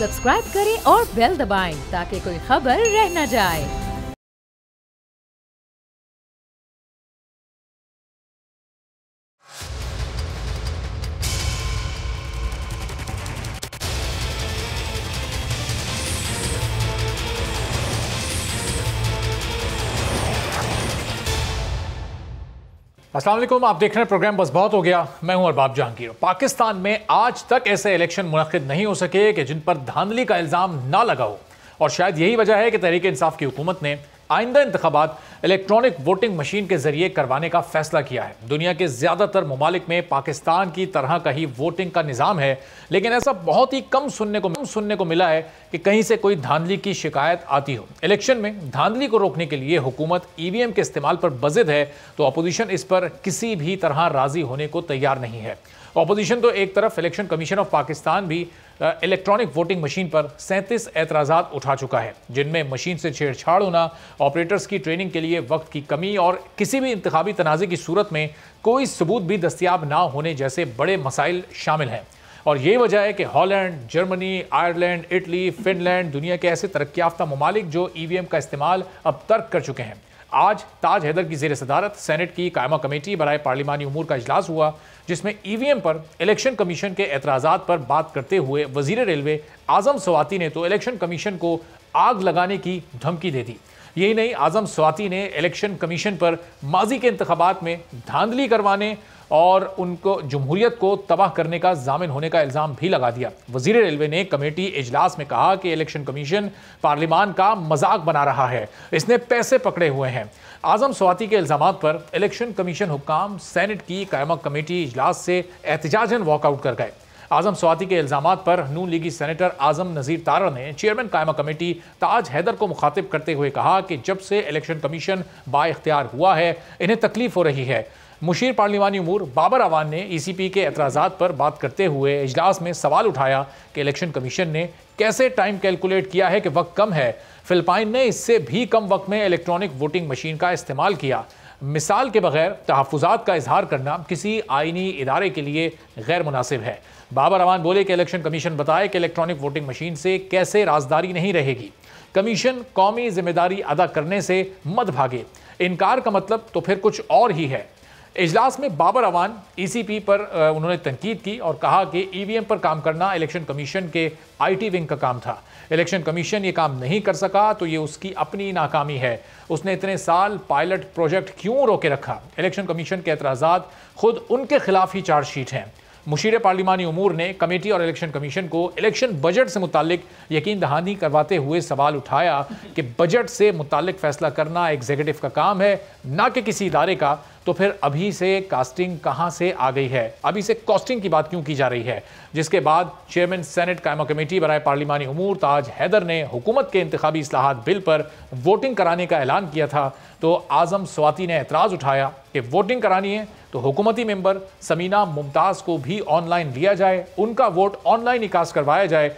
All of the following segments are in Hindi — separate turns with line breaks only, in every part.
सब्सक्राइब करें और बेल दबाएं ताकि कोई खबर रह न जाए।
अस्सलाम वालेकुम, आप देख रहे हैं प्रोग्राम बस बहुत हो गया। मैं हूं अरबाब जहांगीर। पाकिस्तान में आज तक ऐसे इलेक्शन मुनक्किद नहीं हो सके कि जिन पर धांधली का इल्जाम ना लगा हो, और शायद यही वजह है कि तहरीक इंसाफ की हुकूमत ने आइंदा इंतखाबात इलेक्ट्रॉनिक वोटिंग मशीन के जरिए करवाने का फैसला किया है। दुनिया के ज्यादातर ममालिक में पाकिस्तान की तरह का ही वोटिंग का निज़ाम है, लेकिन ऐसा बहुत ही कम सुनने को मिला है कि कहीं से कोई धांधली की शिकायत आती हो। इलेक्शन में धांधली को रोकने के लिए हुकूमत ईवीएम के इस्तेमाल पर बज़िद है, तो अपोजिशन इस पर किसी भी तरह राजी होने को तैयार नहीं है। अपोजिशन तो एक तरफ इलेक्शन कमीशन ऑफ पाकिस्तान भी इलेक्ट्रॉनिक वोटिंग मशीन पर 37 एतराज़ात उठा चुका है, जिनमें मशीन से छेड़छाड़ होना, ऑपरेटर्स की ट्रेनिंग के लिए वक्त की कमी और किसी भी इंतखाबी तनाज़े की सूरत में कोई सबूत भी दस्तियाब ना होने जैसे बड़े मसाइल शामिल हैं। और यही वजह है कि Holland, Germany, Ireland, Italy, Finland दुनिया के ऐसे तरक्की याफ्ता ममालिक जो ईवीएम का इस्तेमाल अब तर्क कर चुके हैं। आज ताज हैदर की ज़ेर सदारत सेनेट की कायमा कमेटी बराए पार्लिमानी उमूर का इजलास हुआ, जिसमें ईवीएम पर इलेक्शन कमीशन के एतराज़ात पर बात करते हुए वज़ीर रेलवे आज़म स्वाति ने तो इलेक्शन कमीशन को आग लगाने की धमकी दे दी। यही नहीं, आज़म स्वाति ने इलेक्शन कमीशन पर माजी के इंतखाबात में धांधली करवाने और उनको जमहूरियत को तबाह करने का जामिन होने का इल्ज़ाम भी लगा दिया। वज़ीर रेलवे ने कमेटी इजलास में कहा कि इलेक्शन कमीशन पार्लिमान का मजाक बना रहा है, इसने पैसे पकड़े हुए हैं। आज़म स्वाति के इल्ज़ामात पर इलेक्शन कमीशन हुक्काम सेनेट की कायमा कमेटी इजलास से एहतजाजन वॉकआउट कर गए। आज़म स्वाति के इल्ज़ामात पर नून लीगी सेनेटर आज़म नज़ीर तारा ने चेयरमैन कायमा कमेटी ताज हैदर को मुखातिब करते हुए कहा कि जब से इलेक्शन कमीशन बाइख्तियार हुआ है, इन्हें तकलीफ हो रही है। मुशीर पार्लिमानी उमूर बाबर अवान ने ईसीपी के एतराज़ात पर बात करते हुए इजलास में सवाल उठाया कि इलेक्शन कमीशन ने कैसे टाइम कैलकुलेट किया है कि वक्त कम है। फिलिपाइन ने इससे भी कम वक्त में इलेक्ट्रॉनिक वोटिंग मशीन का इस्तेमाल किया। मिसाल के बगैर तहफ़्फ़ुज़ात का इजहार करना किसी आइनी इदारे के लिए गैर मुनासिब है। बाबर अवान बोले कि इलेक्शन कमीशन बताए कि इलेक्ट्रॉनिक वोटिंग मशीन से कैसे राजदारी नहीं रहेगी। कमीशन कौमी जिम्मेदारी अदा करने से मत भागे, इनकार का मतलब तो फिर कुछ और ही है। इजलास में बाबर अवान ईसीपी पर उन्होंने तनकीद की और कहा कि ईवीएम पर काम करना इलेक्शन कमीशन के आईटी विंग का काम था। इलेक्शन कमीशन ये काम नहीं कर सका तो ये उसकी अपनी नाकामी है। उसने इतने साल पायलट प्रोजेक्ट क्यों रोके रखा? इलेक्शन कमीशन के एतराज़ात खुद उनके खिलाफ ही चार्जशीट हैं। मुशीर पार्लिमानी उमूर ने कमेटी और इलेक्शन कमीशन को इलेक्शन बजट से मुतालिक यकीन दहानी करवाते हुए सवाल उठाया कि बजट से मुतालिक फैसला करना एग्जीक्यूटिव का काम है, ना कि किसी इदारे का। तो फिर अभी से कास्टिंग कहाँ से आ गई है? अभी से कॉस्टिंग की बात क्यों की जा रही है? जिसके बाद चेयरमैन सेनेट कायमा कमेटी बराए पार्लिमानी उमूर ताज हैदर ने हुकूमत के इंतखाबी इस्लाहात बिल पर वोटिंग कराने का ऐलान किया था, तो आज़म स्वाति ने एतराज़ उठाया कि वोटिंग करानी है तो हुकूमती मेंबर समीना मुमताज़ को भी ऑनलाइन लिया जाए, उनका वोट ऑनलाइन ही कास्ट करवाया जाए।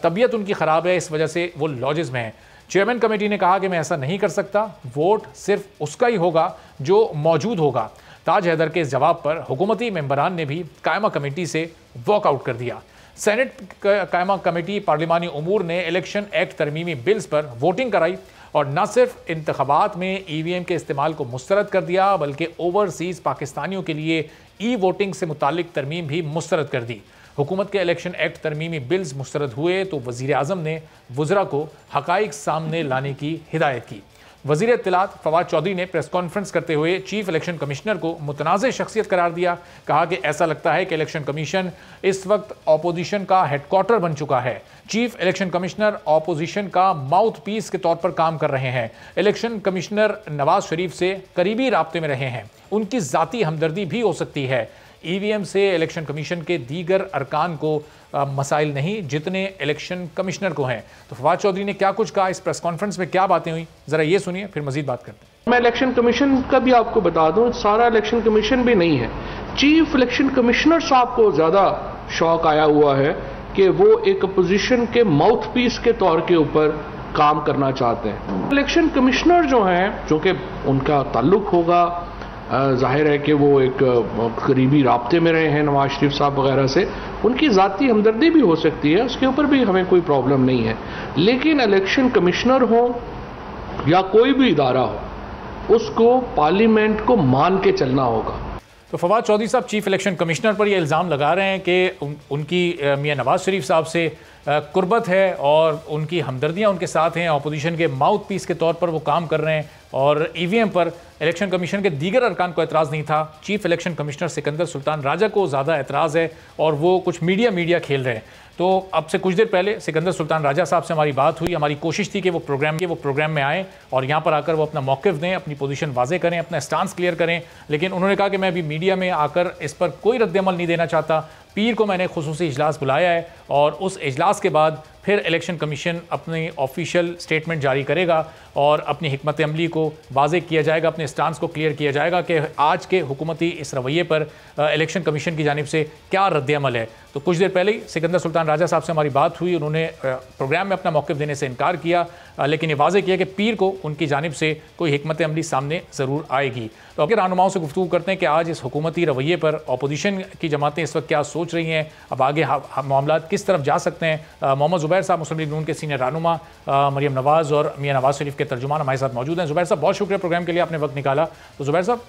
तबीयत उनकी ख़राब है, इस वजह से वो लॉजेस में हैं। चेयरमैन कमेटी ने कहा कि मैं ऐसा नहीं कर सकता, वोट सिर्फ उसका ही होगा जो मौजूद होगा। ताज हैदर के जवाब पर हुकूमती मेंबरान ने भी कायमा कमेटी से वॉकआउट कर दिया। सेनेट कायमा कमेटी पार्लिमानी उमूर ने इलेक्शन एक्ट तरमीमी बिल्स पर वोटिंग कराई और न सिर्फ इंतखाबात में ईवीएम के इस्तेमाल को मुस्तरद कर दिया, बल्कि ओवरसीज़ पाकिस्तानियों के लिए ई वोटिंग से मुतालिक तरमीम भी मुस्तरद कर दी। हुकूमत के इलेक्शन एक्ट तरमीमी बिल्स मुस्तरद हुए तो वज़ीर आज़म ने वज़रा को हक़ाइक़ सामने लाने की हिदायत की। वज़ीर इत्तलात फवाद चौधरी ने प्रेस कॉन्फ्रेंस करते हुए चीफ इलेक्शन कमिश्नर को मुतनाज़ शख्सियत करार दिया। कहा कि ऐसा लगता है कि इलेक्शन कमीशन इस वक्त अपोजिशन का हेडक्वार्टर बन चुका है। चीफ इलेक्शन कमिश्नर अपोजिशन का माउथ पीस के तौर पर काम कर रहे हैं। इलेक्शन कमिश्नर नवाज शरीफ से करीबी राब्ते में रहे हैं, उनकी ज़ाती हमदर्दी भी हो सकती है। ईवीएम से इलेक्शन कमीशन के दीगर अरकान को मसाइल नहीं जितने इलेक्शन कमिश्नर को हैं। तो फवाद चौधरी ने क्या कुछ कहा, इस प्रेस कॉन्फ्रेंस में क्या बातें हुई, जरा ये सुनिए, फिर मजीद बात करते हैं।
मैं इलेक्शन कमीशन का भी आपको बता दूं, सारा इलेक्शन कमीशन भी नहीं है। चीफ इलेक्शन कमिश्नर साहब को ज्यादा शौक आया हुआ है कि वो एक अपोजिशन के माउथ पीस के तौर के ऊपर काम करना चाहते हैं। इलेक्शन कमिश्नर जो हैं, जो कि उनका ताल्लुक होगा जाहिर है कि वो एक करीबी राब्ते में रहे हैं नवाज शरीफ साहब वगैरह से, उनकी ज़ाती हमदर्दी भी हो सकती है, उसके ऊपर भी हमें कोई प्रॉब्लम नहीं है। लेकिन इलेक्शन कमिश्नर हो या कोई भी इदारा हो, उसको पार्लियामेंट को मान के चलना होगा।
तो फवाद चौधरी साहब चीफ इलेक्शन कमिश्नर पर ये इल्ज़ाम लगा रहे हैं कि उनकी मियां नवाज शरीफ साहब से कुर्बत है और उनकी हमदर्दियां उनके साथ हैं, अपोजिशन के माउथ पीस के तौर पर वो काम कर रहे हैं और ईवीएम पर इलेक्शन कमीशन के दीगर अरकान को एतराज़ नहीं था। Chief election commissioner Sikandar Sultan Raja को ज़्यादा एतराज़ है और वो कुछ मीडिया खेल रहे हैं। तो अब से कुछ देर पहले सिकंदर सुल्तान राजा साहब से हमारी बात हुई, हमारी कोशिश थी कि वो प्रोग्राम में आएँ और यहाँ पर आकर वो अपना मौक़िफ़ दें, अपनी पोजीशन वाज़े करें, अपना स्टांस क्लियर करें, लेकिन उन्होंने कहा कि मैं अभी मीडिया में आकर इस पर कोई रद्द-ए-अमल नहीं देना चाहता। पीर को मैंने खुसूसी इजलास बुलाया है और उस इजलास के बाद फिर इलेक्शन कमीशन अपनी ऑफिशियल स्टेटमेंट जारी करेगा और अपनी हिकमत अमली को वाज़े किया जाएगा, अपने स्टांस को क्लियर किया जाएगा कि आज के हुकूमती इस रवैये पर इलेक्शन कमीशन की जानिब से क्या रद्द-ए-अमल है। तो कुछ देर पहले ही सिकंदर सुल्तान राजा साहब से हमारी बात हुई, उन्होंने प्रोग्राम में अपना मौक़िफ़ देने से इनकार किया, लेकिन ये वाज़े किया कि पीर को उनकी जानिब से कोई हिकमत अमली सामने ज़रूर आएगी। तो आगे रहनुमाओं से गुफ्तगू करते हैं कि आज इस हुकूमती रवैये पर अपोजिशन की जमातें इस वक्त क्या सोच रही हैं, अब आगे मामला किस तरफ जा सकते हैं। मोहम्मद ज़ुबैर साहब मुस्लिम लीग नून के सीनियर रहनुमा, मरियम नवाज़ और मियां नवाज़ शरीफ के तर्जुमान हमारे साथ मौजूद हैं। ज़ुबैर साहब बहुत शुक्रिया प्रोग्राम के लिए, आपने वक्त निकाला। तो ज़ुबैर साहब,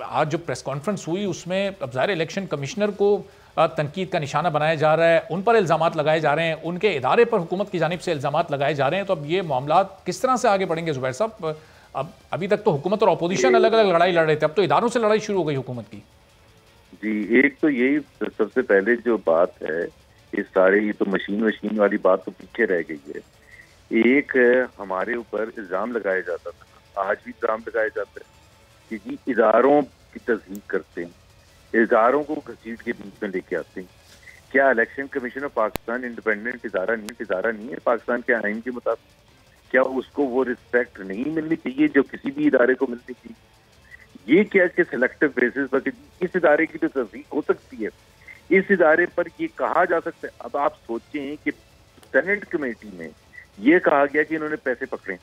आज जो प्रेस कॉन्फ्रेंस हुई उसमें अब ज़ाहिर इलेक्शन कमिश्नर को तनकीद का निशाना बनाया जा रहा है, उन पर इल्ज़ामात लगाए जा रहे हैं, उनके इदारे पर हुकूमत की जानिब से इल्ज़ामात लगाए जा रहे हैं। तो अब ये मामला किस तरह से आगे बढ़ेंगे ज़ुबैर साहब? अब अभी तक तो हुकूमत और अपोजिशन अलग अलग लड़ाई लड़ रहे थे, अब तो इदारों से लड़ाई शुरू हो गई हुकूमत की।
जी, एक तो यही सबसे पहले जो बात है, इस सारे ये तो मशीन वाली बात तो पीछे रह गई है। एक हमारे ऊपर इल्ज़ाम लगाया जाता था, आज भी इल्ज़ाम लगाया जाता है कि जी इदारों की तस्दीक करते हैं, इदारों को घसीट के बीच में लेके आते हैं। क्या election commission of Pakistan independent इदारा नहीं है पाकिस्तान के आइन के मुताबिक? क्या उसको वो रिस्पेक्ट नहीं मिलनी चाहिए जो किसी भी इदारे को मिलनी चाहिए? ये क्या कि सिलेक्टिव बेसिस पर इस इदारे की तो तस्दीक हो सकती है, इस इदारे पर ये कहा जा सकता है। अब आप सोचें कि सेनेट कमेटी में ये कहा गया कि इन्होंने पैसे पकड़े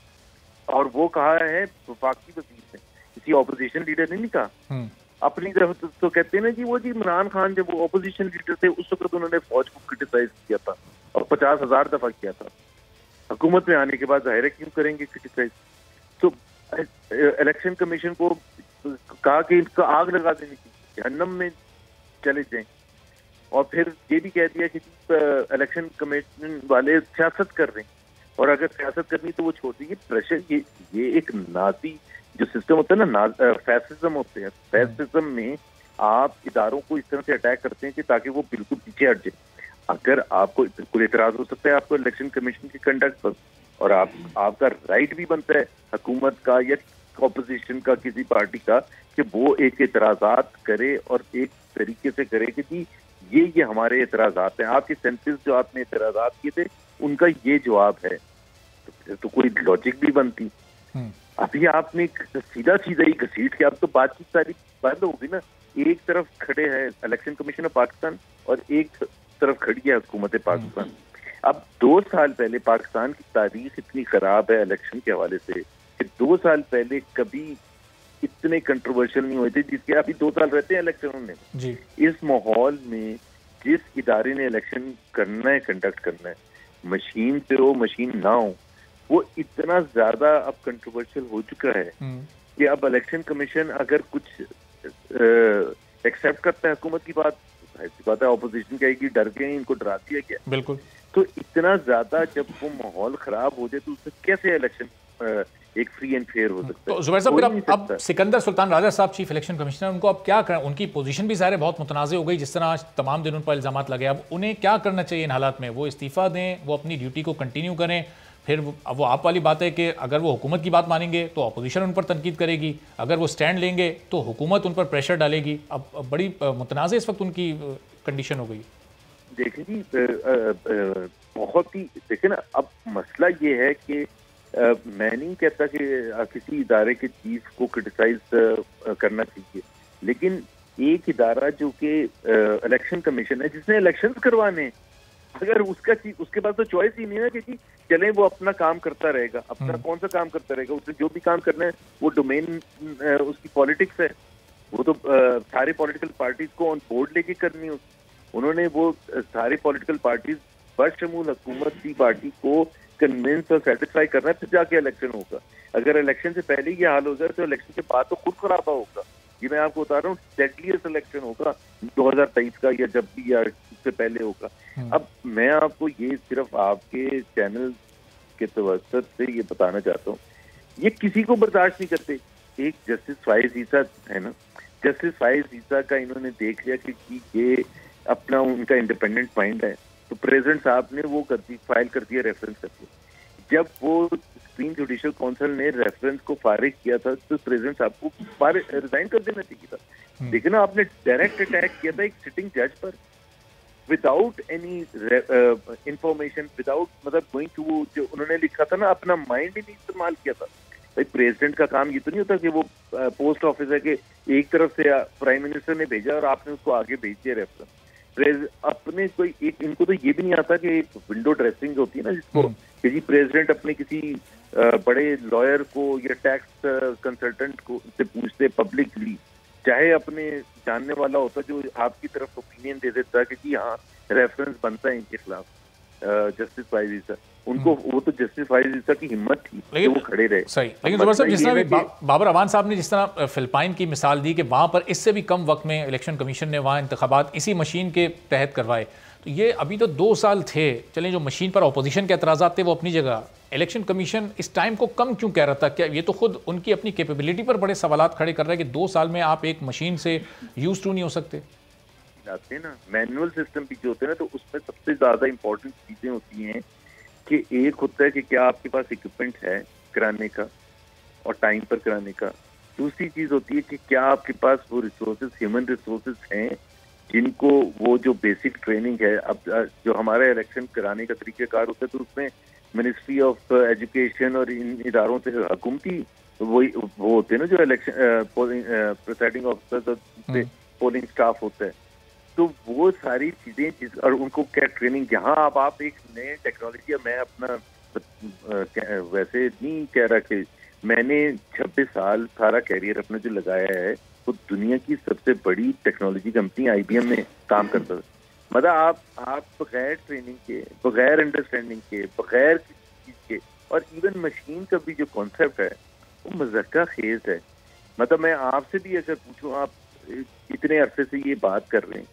और वो कहा है वफाकी वजीर ने, किसी ऑपोजिशन लीडर ने नहीं कहा। अपनी तरफ तो कहते हैं ना जी, वो जी इमरान खान जब वो ऑपोजिशन लीडर थे उस वक्त उन्होंने फौज को क्रिटिसाइज किया था और 50,000 दफा किया था। हुकूमत में आने के बाद जाहिर है क्यों करेंगे क्रिटिसाइज। तो इलेक्शन कमीशन को कहा कि इनका आग लगा देने की, जहन्नम में चले जाएं, और फिर ये भी कह दिया कि इलेक्शन कमीशन वाले सियासत कर रहे हैं और अगर सियासत करनी तो वो छोड़ दीजिए। प्रेशर ये एक नाजी जो सिस्टम होता है ना, फैसिज्म होते हैं, फैसिज्म में आप इदारों को इस तरह से अटैक करते हैं कि ताकि वो बिल्कुल पीछे हट जाए। अगर आपको बिल्कुल एतराज हो सकता है आपको इलेक्शन कमीशन के कंडक्ट पर, और आपका राइट भी बनता है हुकूमत का या ऑपोजिशन का किसी पार्टी का कि वो एक एतराजात करे और एक तरीके से करे कि जी ये हमारे एतराजात हैं, आपके सेंसेस जो आपने एतराजात किए थे उनका ये जवाब है, तो फिर तो कोई लॉजिक भी बनती। अभी आपने सीधा ही घसीट के, अब तो बातचीत सारी बंद होगी ना। एक तरफ खड़े हैं इलेक्शन कमीशन ऑफ पाकिस्तान और एक तरफ खड़ी है हुकूमत पाकिस्तान। अब 2 साल पहले पाकिस्तान की तारीख इतनी खराब है इलेक्शन के हवाले से कि 2 साल पहले कभी इतने कंट्रोवर्शियल नहीं हुए थे जिसके अभी 2 साल रहते हैं इलेक्शनों में जी। इस माहौल में जिस इदारे ने इलेक्शन करना है, कंडक्ट करना है, मशीन से हो मशीन ना हो, वो इतना ज्यादा अब कंट्रोवर्शियल हो चुका है कि अब इलेक्शन कमीशन अगर कुछ एक्सेप्ट करता है हुकूमत की बात, ऐसी बात है ऑपोजिशन कहेगी डर गए, इनको डरा दिया गया। बिल्कुल। तो इतना ज्यादा जब वो माहौल खराब हो जाए तो उससे कैसे इलेक्शन एक फ्री एंड फेयर हो सकता है? तो
जुबैर साहब, अब सिकंदर सुल्तान राजा साहब चीफ इलेक्शन कमिश्नर, उनको अब क्या करना? उनकी पोजीशन भी ज़ाहिर बहुत मुतनाज़ हो गई, जिस तरह आज तमाम दिन उन पर इल्ज़ामात लगे। अब उन्हें क्या करना चाहिए इन हालात में? वो इस्तीफ़ा दें, वो अपनी ड्यूटी को कंटिन्यू करें, फिर वो आप वाली बात है कि अगर वो हुकूमत की बात मानेंगे तो अपोजिशन उन पर तनकीद करेगी, अगर वो स्टैंड लेंगे तो हुकूमत उन पर प्रेशर डालेगी। अब बड़ी मुतनाज़ इस वक्त उनकी कंडीशन हो गई।
देखिए जी, बहुत ही देखिए ना, अब मसला ये है कि मैं नहीं कहता कि किसी इदारे के चीफ को क्रिटिसाइज करना चाहिए, लेकिन एक इदारा जो कि इलेक्शन कमीशन है जिसने इलेक्शंस करवाने, अगर उसके पास तो चॉइस ही नहीं है कि जी चले वो अपना काम करता रहेगा, अपना कौन सा काम करता रहेगा, उसने जो भी काम करना है वो डोमेन उसकी पॉलिटिक्स है, वो तो सारे पॉलिटिकल पार्टीज को ऑन बोर्ड लेके करनी हो। उन्होंने वो सारे पॉलिटिकल पार्टीज बशमूल हुकूमत की पार्टी को कन्विंस और सेटिस्फाई करना है, फिर जाके इलेक्शन होगा। अगर इलेक्शन से पहले ये हाल हो जाए तो इलेक्शन के बाद तो खुद खराबा होगा। ये मैं आपको बता रहा हूँ, डेडलीस्ट इलेक्शन होगा 2023 का, या जब भी, या उससे पहले होगा। अब मैं आपको ये सिर्फ आपके चैनल के तवज्जुह से ये बताना चाहता हूँ, ये किसी को बर्दाश्त नहीं करते। एक जस्टिस फाइज ईसा है ना, जस्टिस फाइज ईसा का इन्होंने देख लिया कि ये अपना उनका इंडिपेंडेंट माइंड है, तो प्रेसिडेंट साहब ने वो कर दी, फाइल कर दिया रेफरेंस करके। जब वो सुप्रीम जुडिशियल काउंसिल ने रेफरेंस को फारिग किया था तो प्रेसिडेंट साहब को रिजाइन कर देना चाहिए था। लेकिन आपने डायरेक्ट अटैक किया था एक सिटिंग जज पर, विदाउट एनी इंफॉर्मेशन, विदाउट मतलब गोइंग टू, जो उन्होंने लिखा था ना, अपना माइंड ही नहीं इस्तेमाल किया था। भाई प्रेसिडेंट का काम ये तो नहीं होता कि वो पोस्ट ऑफिस है कि एक तरफ से प्राइम मिनिस्टर ने भेजा और आपने उसको आगे भेज दिया रेफरेंस। अपने कोई एक, इनको तो ये भी नहीं आता कि विंडो ड्रेसिंग होती है ना, जिसको कि जी प्रेसिडेंट अपने किसी बड़े लॉयर को या टैक्स कंसल्टेंट को से पूछते पब्लिकली, चाहे अपने जानने वाला होता जो आपकी तरफ ओपिनियन दे देता कि जी हाँ रेफरेंस बनता है इनके खिलाफ, जस्टिस फाइज ईसा, उनको वो तो जस्टिस फाइज ईसा की हिम्मत थी कि वो खड़े रहे।
सही, लेकिन ज़ुबैर साहब, जिस तरह बाबर अवान साहब ने जिस तरह फिलिपाइन की मिसाल दी कि वहाँ पर इससे भी कम वक्त में इलेक्शन कमीशन ने वहाँ इंतखाबात इसी मशीन के तहत करवाए, तो ये अभी तो 2 साल थे। चलें, जो मशीन पर अपोजिशन के एतराज़ात थे वो अपनी जगह, इलेक्शन कमीशन इस टाइम को कम क्यों कह रहा था? क्या ये तो खुद उनकी अपनी कैपेबिलिटी पर बड़े सवालात खड़े कर रहा है कि 2 साल में आप एक मशीन से यूज टू नहीं हो सकते?
आते हैं ना मैनुअल सिस्टम भी जो होते हैं ना, तो उसमें सबसे ज्यादा इंपॉर्टेंट चीजें होती हैं कि एक होता है कि क्या आपके पास इक्विपमेंट है कराने का और टाइम पर कराने का। दूसरी चीज होती है कि क्या आपके पास वो रिसोर्सेज, ह्यूमन रिसोर्सेज हैं जिनको वो जो बेसिक ट्रेनिंग है। अब जो हमारा इलेक्शन कराने का तरीकेकार होता है तो उसमें मिनिस्ट्री ऑफ एजुकेशन और इन इदारों से हुकूमती वो होते हैं ना, जो election presiding officer, polling staff होता है, तो वो सारी चीजें और उनको क्या ट्रेनिंग, यहाँ आप एक नए टेक्नोलॉजी, मैं अपना वैसे नहीं कह रहा कि मैंने 26 साल सारा कैरियर अपना जो लगाया है वो दुनिया की सबसे बड़ी टेक्नोलॉजी कंपनी IBM में काम करता था। मतलब आप बगैर ट्रेनिंग के, बगैर अंडरस्टैंडिंग के, बगैर किसी चीज के, और इवन मशीन का भी जो कॉन्सेप्ट है वो मज़क्का खेज है। मतलब मैं आपसे भी अगर पूछूं, आप इतने अरसे से ये बात कर रहे हैं,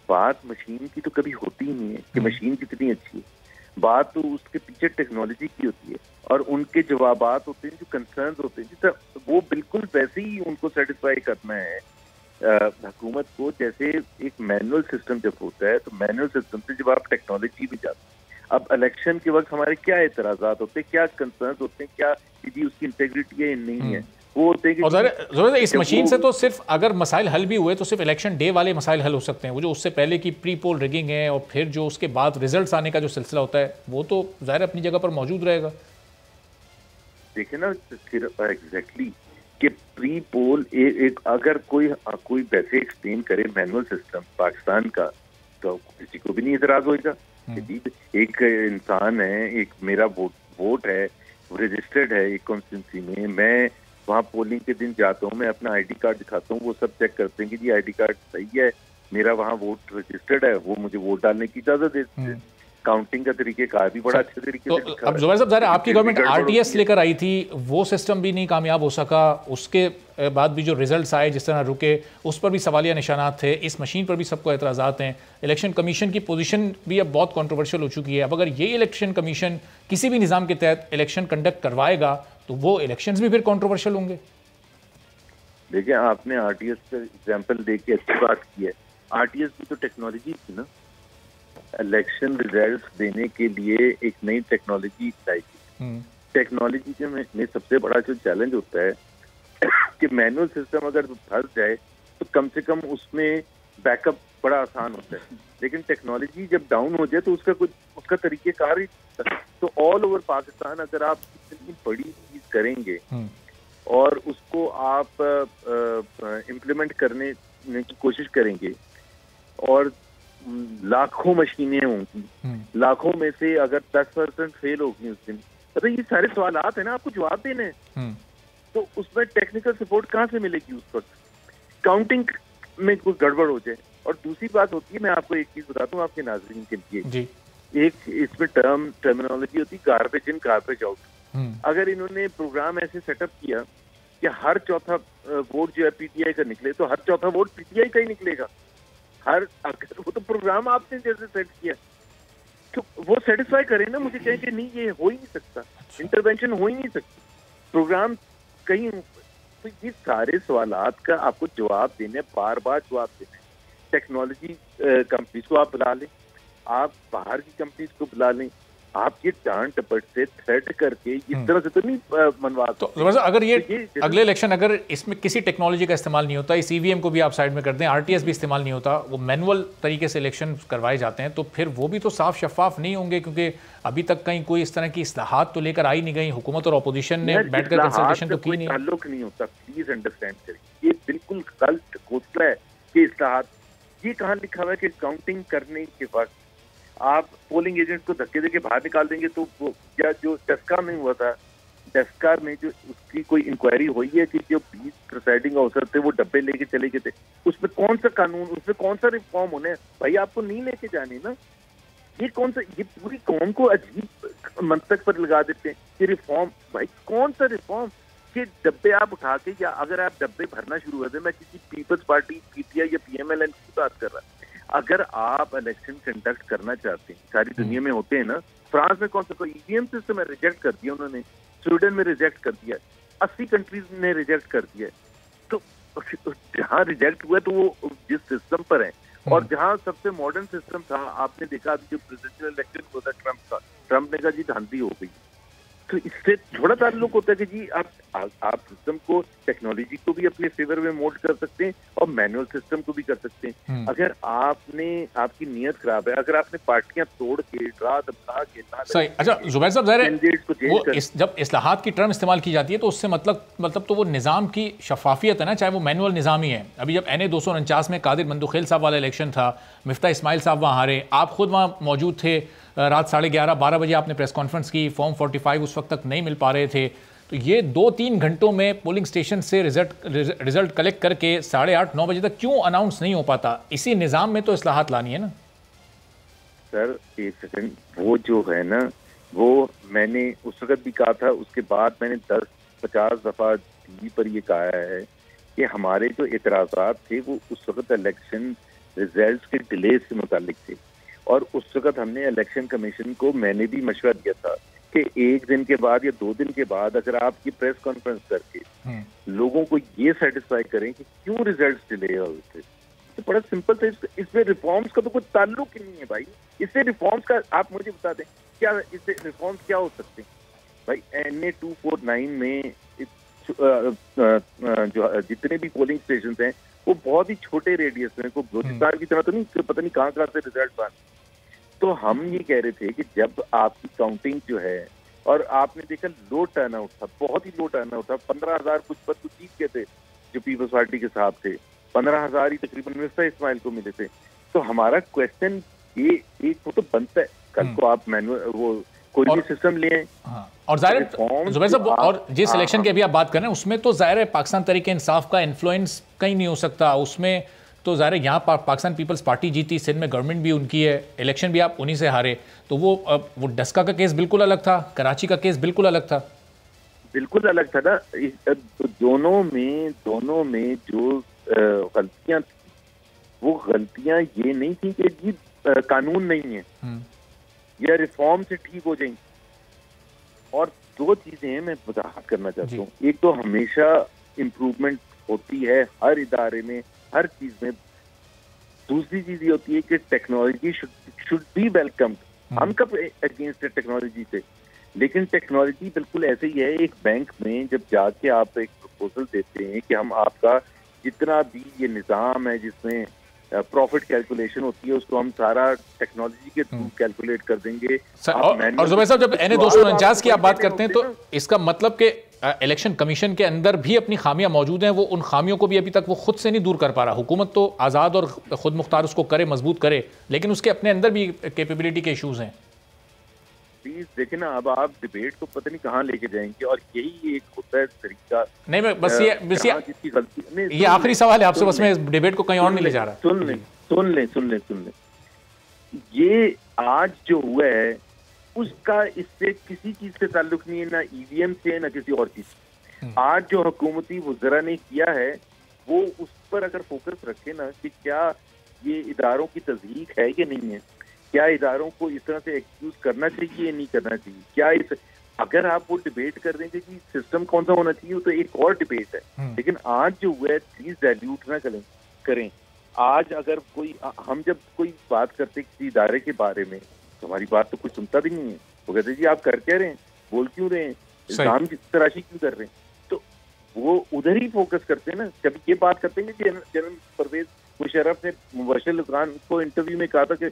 बात मशीन की तो कभी होती ही नहीं है कि मशीन कितनी अच्छी है। बात तो उसके पीछे टेक्नोलॉजी की होती है और उनके जवाबात होते हैं, जो कंसर्न होते हैं, तो वो बिल्कुल वैसे ही उनको सेटिस्फाई करना है हुकूमत को। जैसे एक मैनुअल सिस्टम जब होता है तो मैनुअल सिस्टम से जब आप टेक्नोलॉजी में जाते हैं, अब इलेक्शन के वक्त हमारे क्या एतराजात होते हैं, क्या कंसर्न होते हैं, क्या जी उसकी इंटेग्रिटी है नहीं है, वो होते हैं।
और इस मशीन से तो सिर्फ अगर मसाइल हल भी हुए तो सिर्फ इलेक्शन डे वाले मसाइल हल हो सकते हैं। वो जो उससे पहले की प्री पोल रिगिंग है और फिर जो उसके बाद रिजल्ट्स आने का जो सिलसिला होता है वो तो ज़ाहिर अपनी जगह पर मौजूद रहेगा।
देखिए ना, सिर्फ एग्जैक्टली कि प्री पोल एक अगर कोई वैसे एक्सप्लेन करे मैनुअल सिस्टम पाकिस्तान का, तो किसी को भी नहीं एतराज होगा। एक इंसान है, एक मेरा वोट है, रजिस्टर्ड है एक कॉन्स्टिट्यूंसी में, मैं वहाँ पोलिंग के दिन जाता हूँ, मैं अपना ID कार्ड दिखाता हूँ, वो सब चेक करते हैं कि जी ID कार्ड सही है, मेरा वहाँ वोट रजिस्टर्ड है, वो मुझे वोट डालने की इजाजत देते हैं। काउंटिंग का तरीकेकार भी बड़ा अच्छे तरीके से दिखा।
अब ज़ुबैर साहब, ज़रा आपकी गवर्नमेंट RTS लेकर आई थी, वो सिस्टम भी नहीं कामयाब हो सका, उसके बाद भी जो रिजल्ट्स आए जिस तरह रुके उस पर भी सवालिया निशानात थे, इस मशीन पर भी सबको एतराज़ात हैं। इलेक्शन कमीशन की पोजीशन भी अब बहुत कंट्रोवर्शियल हो चुकी है। अब अगर ये इलेक्शन कमीशन किसी भी निज़ाम के तहत इलेक्शन कंडक्ट करवाएगा तो वो इलेक्शंस भी फिर कंट्रोवर्शियल होंगे।
देखिए, आपने RTS का एग्जाम्पल दे के अच्छी बात की है। RTS की तो टेक्नोलॉजी थी ना, इलेक्शन रिजल्ट्स देने के लिए एक नई टेक्नोलॉजी लाई थी। टेक्नोलॉजी के में सबसे बड़ा जो चैलेंज होता है कि मैनुअल सिस्टम अगर फंस जाए तो कम से कम उसमें बैकअप बड़ा आसान होता है, लेकिन टेक्नोलॉजी जब डाउन हो जाए तो उसका तरीकेकार ही। तो ऑल ओवर पाकिस्तान अगर आप इतनी बड़ी चीज करेंगे और उसको आप इम्प्लीमेंट करने की कोशिश करेंगे और लाखों मशीनें होंगी, लाखों में से अगर 10% फेल होगी उस दिन, तो ये सारे सवालात है ना, आपको जवाब देने हैं। तो उसमें टेक्निकल सपोर्ट कहाँ से मिलेगी उस वक्त? काउंटिंग में कोई गड़बड़ हो जाए। और दूसरी बात होती है, मैं आपको एक चीज बताता हूँ आपके नाज़रीन के लिए
जी।
एक इसमें टर्मिनोलॉजी होती है गार्बेज इन गार्बेज आउट। अगर इन्होंने प्रोग्राम ऐसे सेटअप किया कि हर चौथा वोट जो है पीटीआई का निकले, तो हर चौथा वोट पीटीआई का ही निकलेगा। वो तो प्रोग्राम आपने जैसे सेट किया, तो वो सेटिस्फाई करें ना, मुझे कहें कि नहीं ये हो ही नहीं सकता, इंटरवेंशन हो ही नहीं सकती, प्रोग्राम कहीं। तो ये सारे सवालात का आपको जवाब देने, बार बार जवाब देने। टेक्नोलॉजी कंपनीज को आप बुला लें, आप बाहर की कंपनीज को बुला लें, आप ये डांट टपट से थ्रेट करके इस तरह से तो नहीं मनवा।
तो अगर ये अगले इलेक्शन अगर इसमें किसी टेक्नोलॉजी का इस्तेमाल नहीं होता, इस ईवीएम को भी आप साइड में कर दें, आरटीएस भी इस्तेमाल नहीं होता, वो मैनुअल तरीके से इलेक्शन करवाए जाते हैं, तो फिर वो भी तो साफ शफाफ नहीं होंगे, क्योंकि अभी तक कहीं कोई इस तरह की इस्लाहात तो लेकर आई नहीं गई, हुकूमत और अपोजिशन ने बैठकर कंसल्टेशन तो की नहीं।
ताल्लुक नहीं होता, प्लीज अंडरस्टैंड करें, ये बिल्कुल गलत घोषणा है कि इस्लाहात। ये कहाँ लिखा हुआ है कि काउंटिंग करने के वक्त आप पोलिंग एजेंट को धक्के देके बाहर निकाल देंगे? तो वो या जो टस्का में हुआ था, टस्का में जो उसकी कोई इंक्वायरी हुई है कि जो 20 प्रिसाइडिंग ऑफिसर थे वो डब्बे लेके चले गए थे, उसमें कौन सा कानून, उसमें कौन सा रिफॉर्म होने है? भाई आपको नहीं लेके जाने ना, ये कौन सा, ये पूरी कौम को अजीब मंतक पर लगा देते हैं कि रिफॉर्म। भाई कौन सा रिफॉर्म कि डब्बे आप उठा के, या अगर आप डब्बे भरना शुरू कर दें, मैं किसी पीपल्स पार्टी पीटीआई या पीएमएल की बात कर रहा, अगर आप इलेक्शन कंडक्ट करना चाहते हैं, सारी दुनिया में होते हैं ना, फ्रांस में कौन सा कोई ईवीएम सिस्टम है, रिजेक्ट कर दिया उन्होंने, स्वीडन में रिजेक्ट कर दिया, 80 कंट्रीज ने रिजेक्ट कर दिया। तो जहाँ रिजेक्ट हुआ तो वो जिस सिस्टम पर है, और जहाँ सबसे मॉडर्न सिस्टम था, आपने देखा जो प्रेसिडेंशियल इलेक्शन हुआ था ट्रम्प का, ट्रम्प ने कहा जी धांधली हो गई। तो इससे थोड़ा ताल्लुक होता है कि जी आप सिस्टम को, टेक्नोलॉजी को भी अपने फेवर में मोल्ड कर सकते हैं और मैनुअल सिस्टम को भी कर सकते हैं। अगर आपकी नीयत खराब है, अगर आपने पार्टियां तोड़ के, डरा धमका के,
सही। अच्छा जुबैर साहब, जब इस्लाहात की टर्म इस्तेमाल की जाती है तो उससे मतलब तो वो निज़ाम की शफाफियत है ना, चाहे वो मैनुअल निज़ाम ही है। अभी जब NA 249 में कादिर मंदुखेल साहब वाला इलेक्शन था, मिफ्ता इस्माइल साहब वहाँ हारे, आप खुद वहाँ मौजूद थे, रात 11:30-12 बजे आपने प्रेस कॉन्फ्रेंस की, फॉर्म 45 उस वक्त तक नहीं मिल पा रहे थे, तो ये 2-3 घंटों में पोलिंग स्टेशन से रिजल्ट कलेक्ट करके 8:30-9 बजे तक क्यों अनाउंस नहीं हो पाता? इसी निज़ाम में तो इस्लाहात लानी है ना
सर। एक सेकंड, वो जो है ना, वो मैंने उस वक्त भी कहा था, उसके बाद मैंने 10-50 दफा टीवी पर ये कहा है कि हमारे जो एतराज़ात थे वो उस वक्त इलेक्शन रिजल्ट के डिले से मुतालिक थे, और उस वक्त हमने इलेक्शन कमीशन को, मैंने भी मशवरा दिया था कि 1 दिन के बाद या 2 दिन के बाद अगर आप ये प्रेस कॉन्फ्रेंस करके लोगों को ये सेटिस्फाई करें कि क्यों रिजल्ट डिले हुए थे, तो बड़ा सिंपल था। इसमें रिफॉर्म्स का तो कोई ताल्लुक ही नहीं है भाई। इससे रिफॉर्म्स का आप मुझे बता दें, क्या इससे रिफॉर्म्स क्या हो सकते हैं भाई? NA 249 में जो जितने भी पोलिंग स्टेशन हैं वो बहुत ही छोटे रेडियस में, को बलूचिस्तान की तरह तो नहीं, पता नहीं कहाँ से रिजल्ट आए। तो हम ये कह रहे थे कि जब आपकी काउंटिंग जो है, और आपने देखा लो टर्नआउट था, बहुत ही लो टर्नआउट था, 15,000 कुछ पर तो जीत के थे जो पीपल्स पार्टी के साथ थे, 15,000 ही तकरीबन मिफ्ता इस्माइल को मिले थे। तो हमारा क्वेश्चन ये एक वो तो बनता है, कल को आप मैनुअल वो कोई भी सिस्टम ले आए।
और जाहिर जुबैर साहब, और जिस इलेक्शन की अभी आप बात कर रहे हैं उसमें तो जाहिर है पाकिस्तान तहरीक इंसाफ का इन्फ्लुएंस कहीं नहीं हो सकता। उसमें तो जाहिर है यहाँ पाकिस्तान पीपल्स पार्टी जीती, सिंध में गवर्नमेंट भी उनकी है, इलेक्शन भी आप उन्हीं से हारे, तो वो डस्का का केस बिल्कुल अलग था, कराची का केस बिल्कुल अलग था।
बिल्कुल अलग था ना। दोनों में जो गलतियां थी, वो गलतियां ये नहीं थी कि जी कानून नहीं है या रिफॉर्म से ठीक हो जाएंगी। और 2 चीजें मैं वजाहत करना चाहता हूँ, एक तो हमेशा इम्प्रूवमेंट होती है हर इदारे में, हर चीज में। दूसरी चीज ये होती है कि टेक्नोलॉजी शुड बी वेलकम्ड। हम कब अगेंस्ट है टेक्नोलॉजी से? लेकिन टेक्नोलॉजी बिल्कुल ऐसे ही है, एक बैंक में जब जाके आप एक प्रपोजल देते हैं कि हम आपका जितना भी ये निज़ाम है जिसमें प्रॉफिट कैलकुलेशन होती है, उसको हम सारा टेक्नोलॉजी के थ्रू कैलकुलेट कर देंगे।
और जुबैर साहब, जब NA 249 की आप बात करते हैं तो इसका मतलब कि इलेक्शन कमीशन के अंदर भी अपनी खामियां मौजूद हैं, वो उन खामियों को भी अभी तक वो खुद से नहीं दूर कर पा रहा। हुकूमत तो आज़ाद और खुद मुख्तार उसको करे, मजबूत करे, लेकिन उसके अपने अंदर भी कैपेबिलिटी के इशूज़ हैं।
प्लीज देखिए ना, अब आप डिबेट को पता नहीं कहाँ लेके जाएंगे, और यही एक होता है तरीका।
नहीं, मैं बस ये
जिसकी गलती,
ये आखिरी सवाल है आपसे, बस मैं डिबेट को कहीं और नहीं ले जा रहा।
सुन ले, ये आज जो हुआ है उसका इससे किसी चीज से ताल्लुक नहीं है, ना ईवीएम से ना किसी और चीज से। आज जो हुकूमती वज़रा ने किया है वो उस पर अगर फोकस रखे ना कि क्या ये इदारों की तज़हीक है कि नहीं है, क्या इदारों को इस तरह से एक्सक्यूज करना चाहिए या नहीं करना चाहिए, क्या इस अगर आप वो डिबेट कर देंगे कि सिस्टम कौन सा होना चाहिए तो एक और डिबेट है। लेकिन आज जो हुआ है प्लीज डाइल्यूट ना करें। आज अगर कोई हम जब कोई बात करते किसी इदारे के बारे में तो हमारी बात तो कोई सुनता भी नहीं है, वो कहते जी आप कर क्या रहे हैं, बोल क्यों रहे हैं, इल्जाम की तराशी क्यों कर रहे हैं, तो वो उधर ही फोकस करते हैं ना। जब ये बात करते हैं कि जनरल परवेज मुशर्रफ ने मुबश्शिर खान को इंटरव्यू में कहा था कि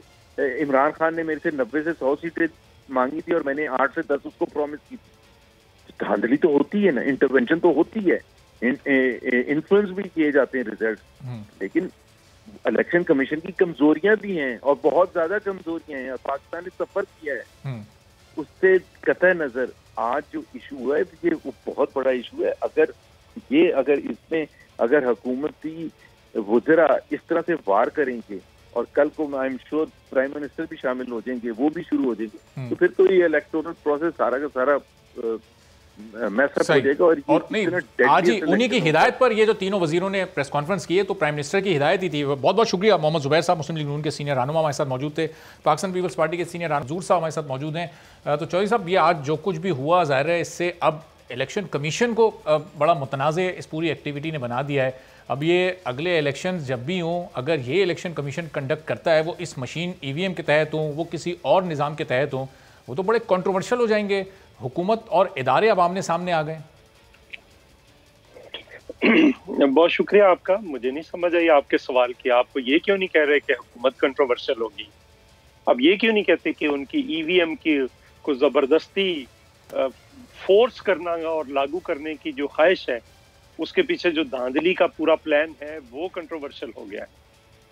इमरान खान ने मेरे से 90 से 100 सीटें मांगी थी और मैंने 8 से 10 उसको प्रॉमिस की थी। धांधली तो होती है ना, इंटरवेंशन तो होती है, इन्फ्लुएंस भी किए जाते हैं रिजल्ट, लेकिन इलेक्शन कमीशन की कमजोरियां भी हैं और बहुत ज्यादा कमजोरियां हैं और पाकिस्तान ने सफर किया है उससे कतई नजर। आज जो इशू हुआ है ये बहुत बड़ा इशू है। अगर इसमें अगर हुकूमती वज़रा इस तरह से वार करेंगे और कल को I am sure prime minister भी शामिल हो जाएंगे, वो भी शुरू हो जाएंगे, तो फिर तो ये इलेक्टोरल प्रोसेस सारा का सारा मैसअप हो जाएगा। और
नहीं, आज ही उन्हीं की हिदायत पर ये जो तीनों वजीरों ने प्रेस कॉन्फ्रेंस की है तो प्राइम मिनिस्टर की हिदायत ही थी। बहुत बहुत शुक्रिया। मोहम्मद जुबैर साहब मुस्लिम लीग नून के सीनियर रहनुमा हमारे साथ मौजूद थे, पाकिस्तान पीपल्स पार्टी के सीनियर हजूर साहब हमारे साथ मौजूद हैं। तो चौधरी साहब, ये आज जो कुछ भी हुआ ज़ाहिर है इससे अब इलेक्शन कमीशन को बड़ा मुतनाज़ इस पूरी एक्टिविटी ने बना दिया है। अब ये अगले इलेक्शन जब भी हों, अगर ये इलेक्शन कमीशन कंडक्ट करता है वो इस मशीन ईवीएम के तहत हों, वो किसी और निज़ाम के तहत हों, वो तो बड़े कंट्रोवर्शियल हो जाएंगे। हुकूमत और इदारे अब आमने सामने आ गए।
बहुत शुक्रिया आपका। मुझे नहीं समझ आई आपके सवाल की। आप ये क्यों नहीं कह रहे कि हुकूमत कंट्रोवर्शियल होगी? अब ये क्यों नहीं कहते कि उनकी ईवीएम की को जबरदस्ती फोर्स करना और लागू करने की जो ख्वाहिश है उसके पीछे जो धांधली का पूरा प्लान है वो कंट्रोवर्शियल हो गया है?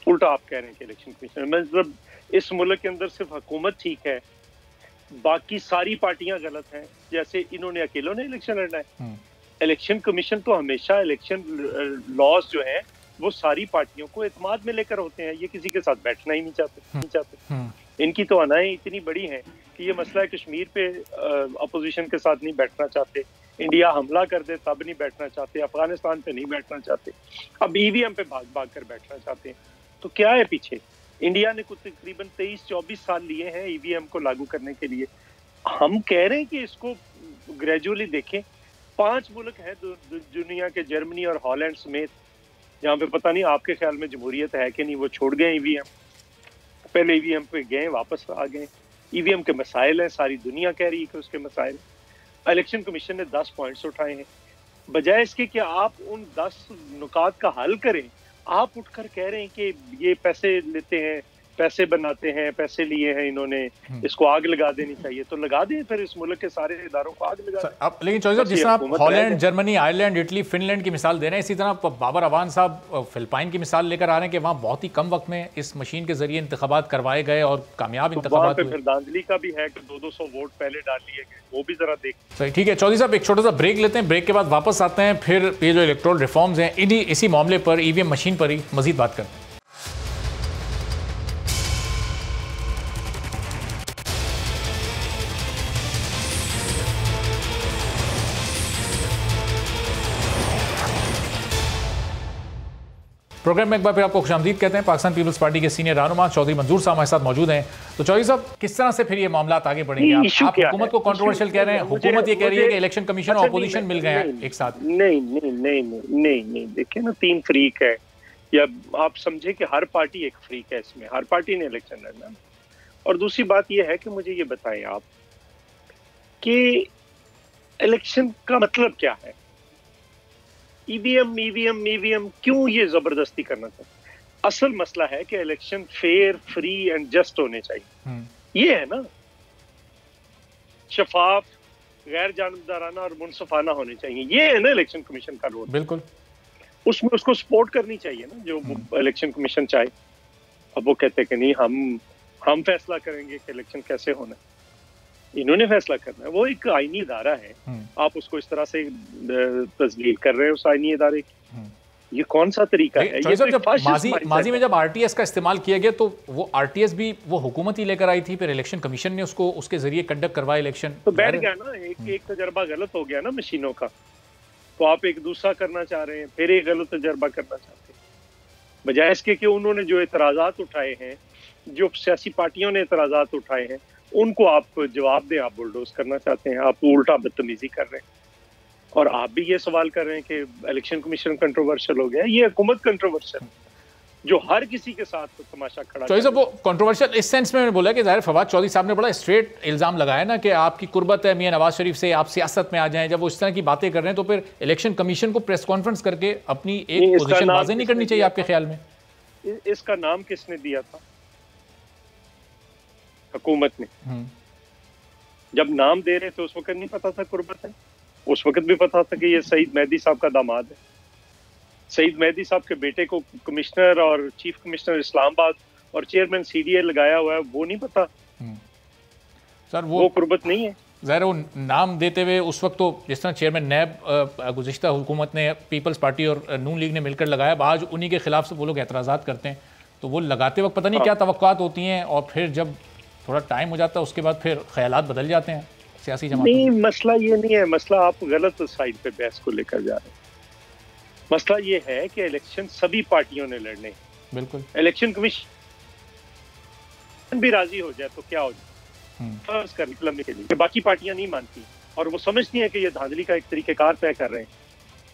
उल्टा आप कह रहे हैं कि इलेक्शन कमीशन, मतलब इस मुल्क के अंदर सिर्फ हुकूमत ठीक है, बाकी सारी पार्टियां गलत हैं, जैसे इन्होंने अकेलों ने इलेक्शन लड़ना है। इलेक्शन कमीशन तो हमेशा इलेक्शन लॉज जो है वो सारी पार्टियों को एतमाद में लेकर होते हैं, ये किसी के साथ बैठना ही नहीं चाहते। इनकी तो अनाएं इतनी बड़ी हैं कि ये मसला कश्मीर पे अपोजिशन के साथ नहीं बैठना चाहते, इंडिया हमला कर दे तब नहीं बैठना चाहते, अफगानिस्तान पे नहीं बैठना चाहते, अब ईवीएम पे भाग भाग कर बैठना चाहते हैं। तो क्या है पीछे? इंडिया ने कुछ तकरीबन 23-24 साल लिए हैं ईवीएम को लागू करने के लिए। हम कह रहे हैं कि इसको ग्रेजुअली देखें। 5 मुल्क हैं दुनिया के, जर्मनी और हॉलैंड समेत, जहाँ पे पता नहीं आपके ख्याल में जमहूरियत है कि नहीं, वो छोड़ गए ईवीएम। पहले ईवीएम पे गए, वापस आ गए। ईवीएम के मसाइल हैं, सारी दुनिया कह रही है कि उसके मसाइल। इलेक्शन कमीशन ने 10 पॉइंट्स उठाए हैं। बजाय इसके कि आप उन 10 नुकात का हल करें, आप उठकर कह रहे हैं कि ये पैसे लेते हैं, पैसे बनाते हैं, पैसे लिए हैं इन्होंने, इसको आग लगा देनी चाहिए। तो लगा दें फिर, इस मुल्क के सारे इदारों को आग लगा दें।
अब लेकिन चौधरी साहब, जिस तरह Holland, Germany, Ireland, Italy, Finland की मिसाल दे रहे हैं, इसी तरह बाबर अवान साहब फिलिपाइन की मिसाल लेकर आ रहे हैं कि वहाँ बहुत ही कम वक्त में इस मशीन के जरिए इंतखाबात करवाए गए और कामयाब इंतखाबात हुए।
फिर धांधली का भी है कि 200 वोट पहले डाल लिए गए, वो भी जरा देख।
सही, ठीक है चौधरी साहब, एक छोटा सा ब्रेक लेते हैं, ब्रेक के बाद वापस आते हैं, फिर ये जो इलेक्टोरल रिफॉर्म्स हैं इसी मामले पर, ईवीएम मशीन पर ही मजीद बात करते हैं। प्रोग्राम में एक बार फिर आपको खुशामदीद कहते हैं। पाकिस्तान पीपल्स पार्टी के सीनियर रहनुमा चौधरी मंजूर साहब हमारे साथ मौजूद हैं। तो चौधरी साहब, किस तरह से फिर ये मामला आगे बढ़ेंगे? आप हुकूमत को कंट्रोवर्शियल कह रहे हैं, हुकूमत ये कह रही है कि इलेक्शन कमीशन और अपोजिशन मिल गए हैं एक साथ।
नहीं, देखिए ना, 3 फ्रीक है, या आप समझे कि हर पार्टी एक फ्रीक है इसमें, हर पार्टी ने इलेक्शन लड़ना। और दूसरी बात यह है कि मुझे ये बताएं आप कि इलेक्शन का मतलब क्या है? ईवीएम क्यों ये जबरदस्ती करना चाहिए? असल मसला है कि election fair, free and just होने चाहिए। ये है ना, शफाफ, गैर जानबदाराना और मुनसफाना होने चाहिए। ये है ना इलेक्शन कमीशन का रोल।
बिल्कुल,
उसमें उसको सपोर्ट करनी चाहिए ना जो इलेक्शन कमीशन चाहे। अब वो कहते हैं कि नहीं, हम फैसला करेंगे कि इलेक्शन कैसे होना है। इन्होंने फैसला करना है। वो एक आईनी इदारा है, आप उसको इस तरह से तजलील कर रहे हैं उस आईनी इदारे की। ये कौन सा तरीका है? ये
जब माजी में जब आरटीएस का इस्तेमाल किया गया तो वो आरटीएस भी वो हुकूमत ही लेकर आई थी, फिर इलेक्शन कमीशन ने उसको उसके जरिए कंडक्ट करवाया इलेक्शन,
तो बैठ गया ना। एक तजर्बा गलत हो गया ना मशीनों का, तो आप एक दूसरा करना चाह रहे हैं, फिर एक गलत तजर्बा करना चाहते हैं, बजाय इसके कि उन्होंने जो एतराजात उठाए हैं, जो सियासी पार्टियों ने एतराजात उठाए हैं, उनको आप जवाब दें। आप बुलडोज करना चाहते हैं, आप उल्टा बदतमीजी कर रहे हैं, और आप भी ये सवाल कर रहे हैं कि इलेक्शन कमीशन कंट्रोवर्शियल हो गया। ये हुकूमत कंट्रोवर्शियल, जो हर किसी के साथ तो तमाशा खड़ा।
चौधरी साहब, वो कंट्रोवर्शियल इस सेंस में मैंने बोला कि ज़ाहिर फवाद चौधरी साहब ने बड़ा स्ट्रेट इल्ज़ाम लगाया ना कि आपकी कुर्बत है मियां नवाज शरीफ से, आप सियासत में आ जाएं। जब वो इस तरह की बातें कर रहे हैं तो फिर इलेक्शन कमीशन को प्रेस कॉन्फ्रेंस करके अपनी एक पोजीशन वाज़ेह नहीं करनी चाहिए आपके ख्याल में?
इसका नाम किसने दिया था? हुकूमत ने। जब नाम दे रहे थे उस वक्त नहीं पता था कुर्बत है? उस वक्त भी पता था कि ये सईद मेहदी साहब का दामाद है। सईद मेहदी साहब के बेटे को कमिश्नर और चीफ कमिश्नर इस्लामाबाद और चेयरमैन सीडीए लगाया हुआ है, वो नहीं पता?
सर
वो कुर्बत नहीं है।
ज़ाहिर वो नाम देते हुए उस वक्त तो जिस तरह चेयरमैन नैब गुज़िश्ता हुकूमत ने पीपल्स पार्टी और नून लीग ने मिलकर लगाया, आज उन्हीं के खिलाफ से वो लोग एतराज़ात करते हैं, तो वो लगाते वक्त पता नहीं क्या तवक्कुआत होती हैं, और फिर जब थोड़ा टाइम हो जाता है उसके बाद फिर ख्यालात बदल जाते हैं सियासी जमात।
नहीं, मसला ये नहीं है, मसला आप गलत साइड पे बहस को लेकर जा रहे हैं। मसला ये है कि इलेक्शन सभी पार्टियों ने लड़ने। बिल्कुल। इलेक्शन कमीशन भी राजी हो जाए तो क्या हो जाए, फर्ज कर लंबे के लिए बाकी पार्टियां नहीं मानती, और वो समझती हैं कि ये धांधली का एक तरीकेकार तय कर रहे हैं,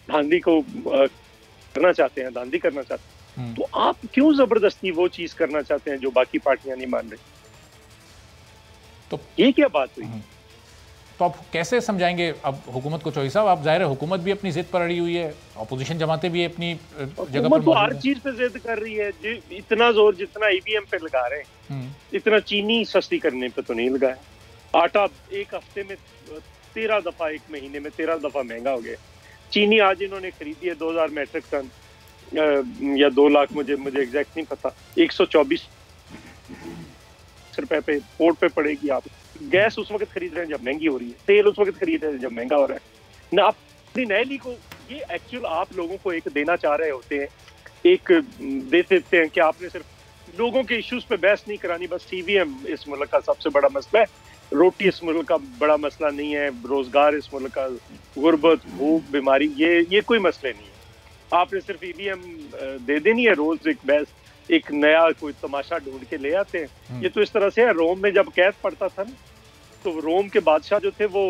धांधली को करना चाहते हैं, धांधली करना चाहते हैं, तो आप क्यों जबरदस्ती वो चीज करना चाहते हैं जो बाकी पार्टियां नहीं मान रही? तो ये क्या बात हुई?
तो आप कैसे समझाएंगे अब हुकूमत को? चौधरी साहब, आप जाहिर है हुकूमत भी अपनी जिद पर अड़ी हुई है, अपोजिशन जमातें भी अपनी जगह पर
तो हर चीज पे जिद कर रही है। इतना जोर जितना ईवीएम पे लगा रहे हैं, इतना चीनी सस्ती करने पे तो नहीं लगाया। आटा एक हफ्ते में 13 दफा, एक महीने में 13 दफा महंगा हो गया। चीनी आज इन्होंने खरीदी है 2000 मेट्रिक टन या 2 लाख, मुझे एग्जैक्ट नहीं पता, 124 रुपए पे पोर्ट पे पड़ेगी। आप गैस उस वक्त खरीद रहे हैं जब महंगी हो रही है, तेल उस वक्त खरीद रहे हैं जब महंगा हो रहा है ना। अपनी नैली को ये एक्चुअल आप लोगों को एक देना चाह रहे होते हैं, एक दे देते हैं कि आपने सिर्फ लोगों के इश्यूज पे बहस नहीं करानी, बस ईवीएम इस मुल्क का सबसे बड़ा मसला है, रोटी इस मुल्क का बड़ा मसला नहीं है, रोजगार इस मुल्क का, गुर्बत, भूख, बीमारी, ये कोई मसले नहीं है। आपने सिर्फ ईवीएम दे देनी है, रोज एक बहस, एक नया कोई तमाशा ढूंढ के ले आते हैं। ये तो इस तरह से है। रोम में जब कैद पड़ता था ना, तो रोम के बादशाह जो थे वो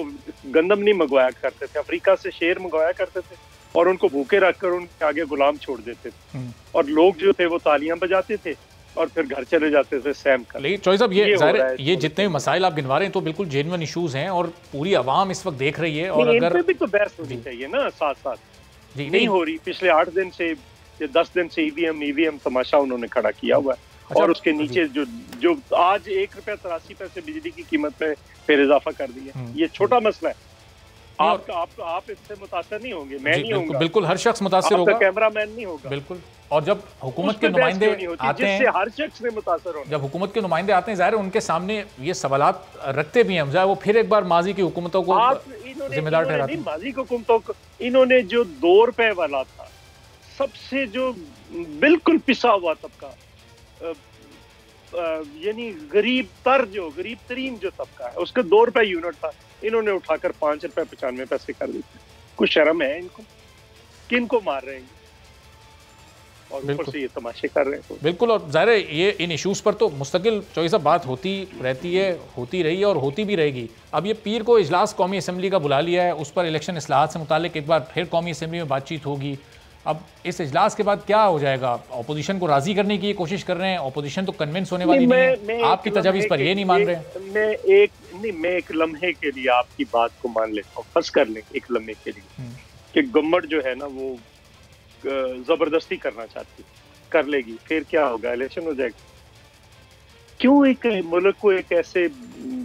गंदम नहीं मंगवाया करते थे, अफ्रीका से शेर मंगवाया करते थे और उनको भूखे रखकर उनके आगे गुलाम छोड़ देते थे, और लोग जो थे वो तालियां बजाते थे और फिर घर चले जाते थे सैम कर।
लेकिन चौधरी साहब, ये जितने भी मसाइल आप गिनवा रहे हैं तो बिल्कुल जेन्युइन इशूज हैं और पूरी आवाम इस वक्त देख रही है, और अगर
इन पे भी तो बहस होनी चाहिए ना साथ साथ। नहीं हो रही। पिछले 8 दिन से या 10 दिन से ईवीएम तमाशा उन्होंने खड़ा किया हुआ है। अच्छा, और उसके नीचे जो आज 1 रुपया 83 पैसे बिजली की कीमत में फिर इजाफा कर दिया। ये छोटा मसला है। आप इससे मुतासर नहीं होंगे, मैं नहीं होऊंगा,
बिल्कुल हर शख्स मुतासर होगा,
कैमरामैन नहीं होगा,
बिल्कुल। और जब हुकूमत के नुमाइंदे आते हैं,
हर शख्स ने मुतासर होना,
जब हुकूमत के नुमाइंदे आते हैं, जाहिर है उनके सामने ये सवालात रखते भी हैं, वो फिर एक बार माजी की हुकूमतों को जिम्मेदार ठहराते हैं।
माजी की हुकूमतों को इन्होंने जो 2 रुपए वाला था, सबसे जो बिल्कुल पिसा हुआ तबका, यानी गरीब तरीन जो तबका है, उसका 2 रुपए यूनिट था, इन्होंने उठाकर 5 रुपए 95 पैसे कर दिए। कुछ शर्म है इनको? किनको मार रहे हैं और ऊपर से ये तमाशे कर रहे हैं।
बिल्कुल। और जाहिर है ये इन इश्यूज पर तो मुस्तकिल चौधरी साहब बात होती रहती है, होती रही है और होती भी रहेगी। अब ये पीर को इजलास कौमी असम्बली का बुला लिया है, उस पर इलेक्शन इस्लाहात से मुतालिक एक बार फिर कौमी असम्बली में बातचीत होगी। अब इस इजलास के बाद क्या हो जाएगा? अपोजिशन को राजी करने की कोशिश कर रहे हैं, अपोजिशन तो कन्विंस होने वाली नहीं है, आपकी तजावीज़ पर ये नहीं मान रहे।
मैं एक लम्हे के लिए आपकी बात को मान लेता हूँ, फर्ज कर लें एक लम्हे के लिए कि गवर्नमेंट जो है ना वो जबरदस्ती करना चाहती, कर लेगी, फिर क्या होगा? इलेक्शन हो जाएगा। क्यों एक मुल्क को एक ऐसे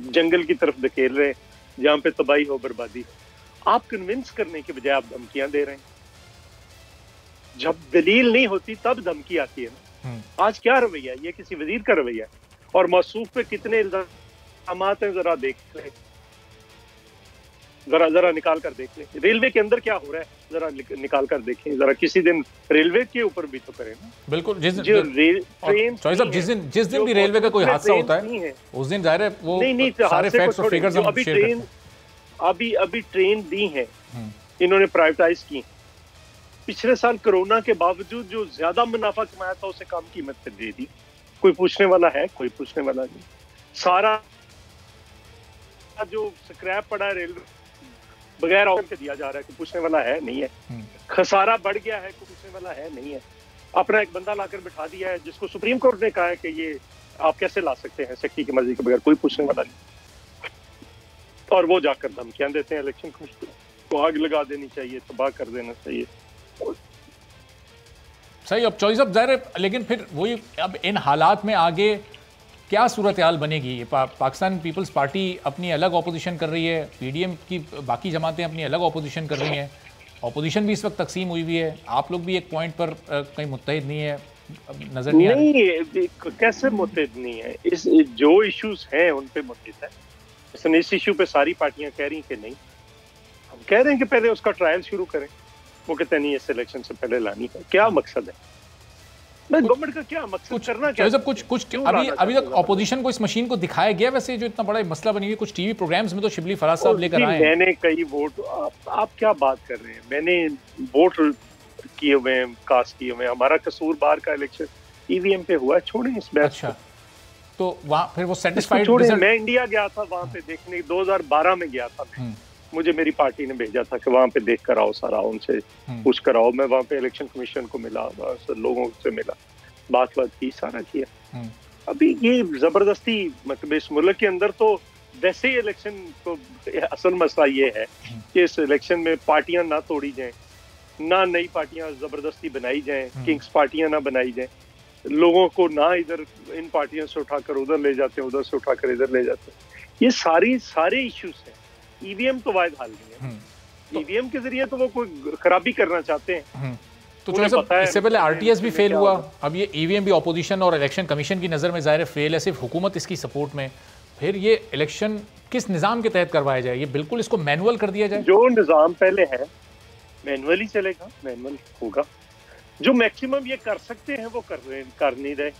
जंगल की तरफ धकेल रहे हैं जहाँ पे तबाही हो, बर्बादी हो? आप कन्विंस करने के बजाय आप धमकियां दे रहे हैं। जब दलील नहीं होती तब धमकी आती है ना। आज क्या रवैया? ये किसी वजीर का रवैया है। और मौसूफ पे कितने इल्जामात हैं जरा देख लें। जरा जरा निकाल कर देख लें, रेलवे के अंदर क्या हो रहा है जरा निकाल कर देखें, जरा किसी दिन रेलवे के ऊपर भी तो करें ना।
बिल्कुल,
ट्रेन
जिस दिन भी रेलवे का कोई हादसा होता है उस दिन जाहिर है वो सारे फैक्ट्स और फिगर्स हम शेयर करते हैं।
अभी ट्रेन दी है, इन्होंने प्राइवेटाइज की। पिछले साल कोरोना के बावजूद जो ज्यादा मुनाफा कमाया था उसे कम कीमत पे दे दी। कोई पूछने वाला है? कोई पूछने वाला नहीं। सारा जो स्क्रैप पड़ा है रेलवे बगैर ऑप्शन के दिया जा रहा है, कोई पूछने वाला है? नहीं है। खसारा बढ़ गया है, कोई पूछने वाला है? नहीं है। अपना एक बंदा लाकर बिठा दिया है जिसको सुप्रीम कोर्ट ने कहा है कि ये आप कैसे ला सकते हैं सेक्रेटरी की मर्जी के बगैर, कोई पूछने वाला नहीं। और वो जाकर धमकियां देते हैं इलेक्शन कमीशन को, आग लगा देनी चाहिए, तबाह कर देना चाहिए।
सही, अब चॉइस अब जाहिर है, लेकिन फिर वही अब इन हालात में आगे क्या सूरत हाल बनेगी? पाकिस्तान पीपल्स पार्टी अपनी अलग ऑपोजिशन कर रही है, पीडीएम की बाकी जमातें अपनी अलग ऑपोजिशन कर रही हैं, ऑपोजिशन भी इस वक्त तकसीम हुई हुई है, आप लोग भी एक पॉइंट पर कहीं मुत्तहिद नहीं है, नजर नहीं,
कैसे मुत्तहिद नहीं है? इस जो इश्यूज हैं उन पे मुत्तहिद है। इस इशू पे सारी पार्टियां कह रही कि नहीं, हम कह रहे हैं कि पहले उसका ट्रायल शुरू करें। वो कहते नहीं इस इलेक्शन से पहले लानी है। क्या मकसद है? गवर्नमेंट का क्या मकसद करना क्या?
कुछ अभी तक ऑपोजिशन को इस मशीन को दिखाया गया? वैसे जो इतना बड़ा मसला बनी हुई, कुछ टीवी प्रोग्राम्स में तो शिबली फराज साहब लेकर आए हैं।
मैंने कई वोट, आप क्या बात कर रहे हैं? मैंने वोट किए हुए, कास्ट किए हुए। हमारा कसूर बाहर का इलेक्शन ईवीएम पे हुआ, छोड़ें इस बात।
अच्छा, तो वहाँ फिर वो सेटिस्फाइड?
मैं इंडिया गया था वहाँ पे देखने, 2012 में गया था मैं। मुझे मेरी पार्टी ने भेजा था कि वहाँ पे देख कर आओ, सारा उनसे पूछ कर आओ। मैं वहाँ पे इलेक्शन कमीशन को मिला, लोगों से मिला, बात की, सारा किया। अभी ये जबरदस्ती, मतलब इस मुल्क के अंदर तो वैसे ही इलेक्शन को असल मसला ये है कि इस इलेक्शन में पार्टियां ना तोड़ी जाएं, ना नई पार्टियां जबरदस्ती बनाई जाएं, किंग्स पार्टियां ना बनाई जाएं, लोगों को ना इधर इन पार्टियों से उठाकर उधर ले जाते हैं, उधर से उठाकर इधर ले जाते हैं। ये सारे इश्यूज हैं। ईवीएम तो वायद हाल नहीं है। ईवीएम के जरिए तो वो कोई खराबी करना चाहते हैं।
तो इससे पहले आरटीएस भी फेल हुआ, अब ये ईवीएम भी ऑपोजिशन और इलेक्शन कमीशन की नज़र में ज़ाहिर फेल है, सिर्फ हुकूमत इसकी सपोर्ट में। फिर ये इलेक्शन किस निज़ाम के तहत करवाया जाए? ये बिल्कुल इसको मैनुअल कर दिया जाए?
जो निज़ाम पहले है मैनुअल ही चलेगा, मैनुअल होगा। जो मैक्सिमम ये कर सकते हैं वो कर नहीं रहे।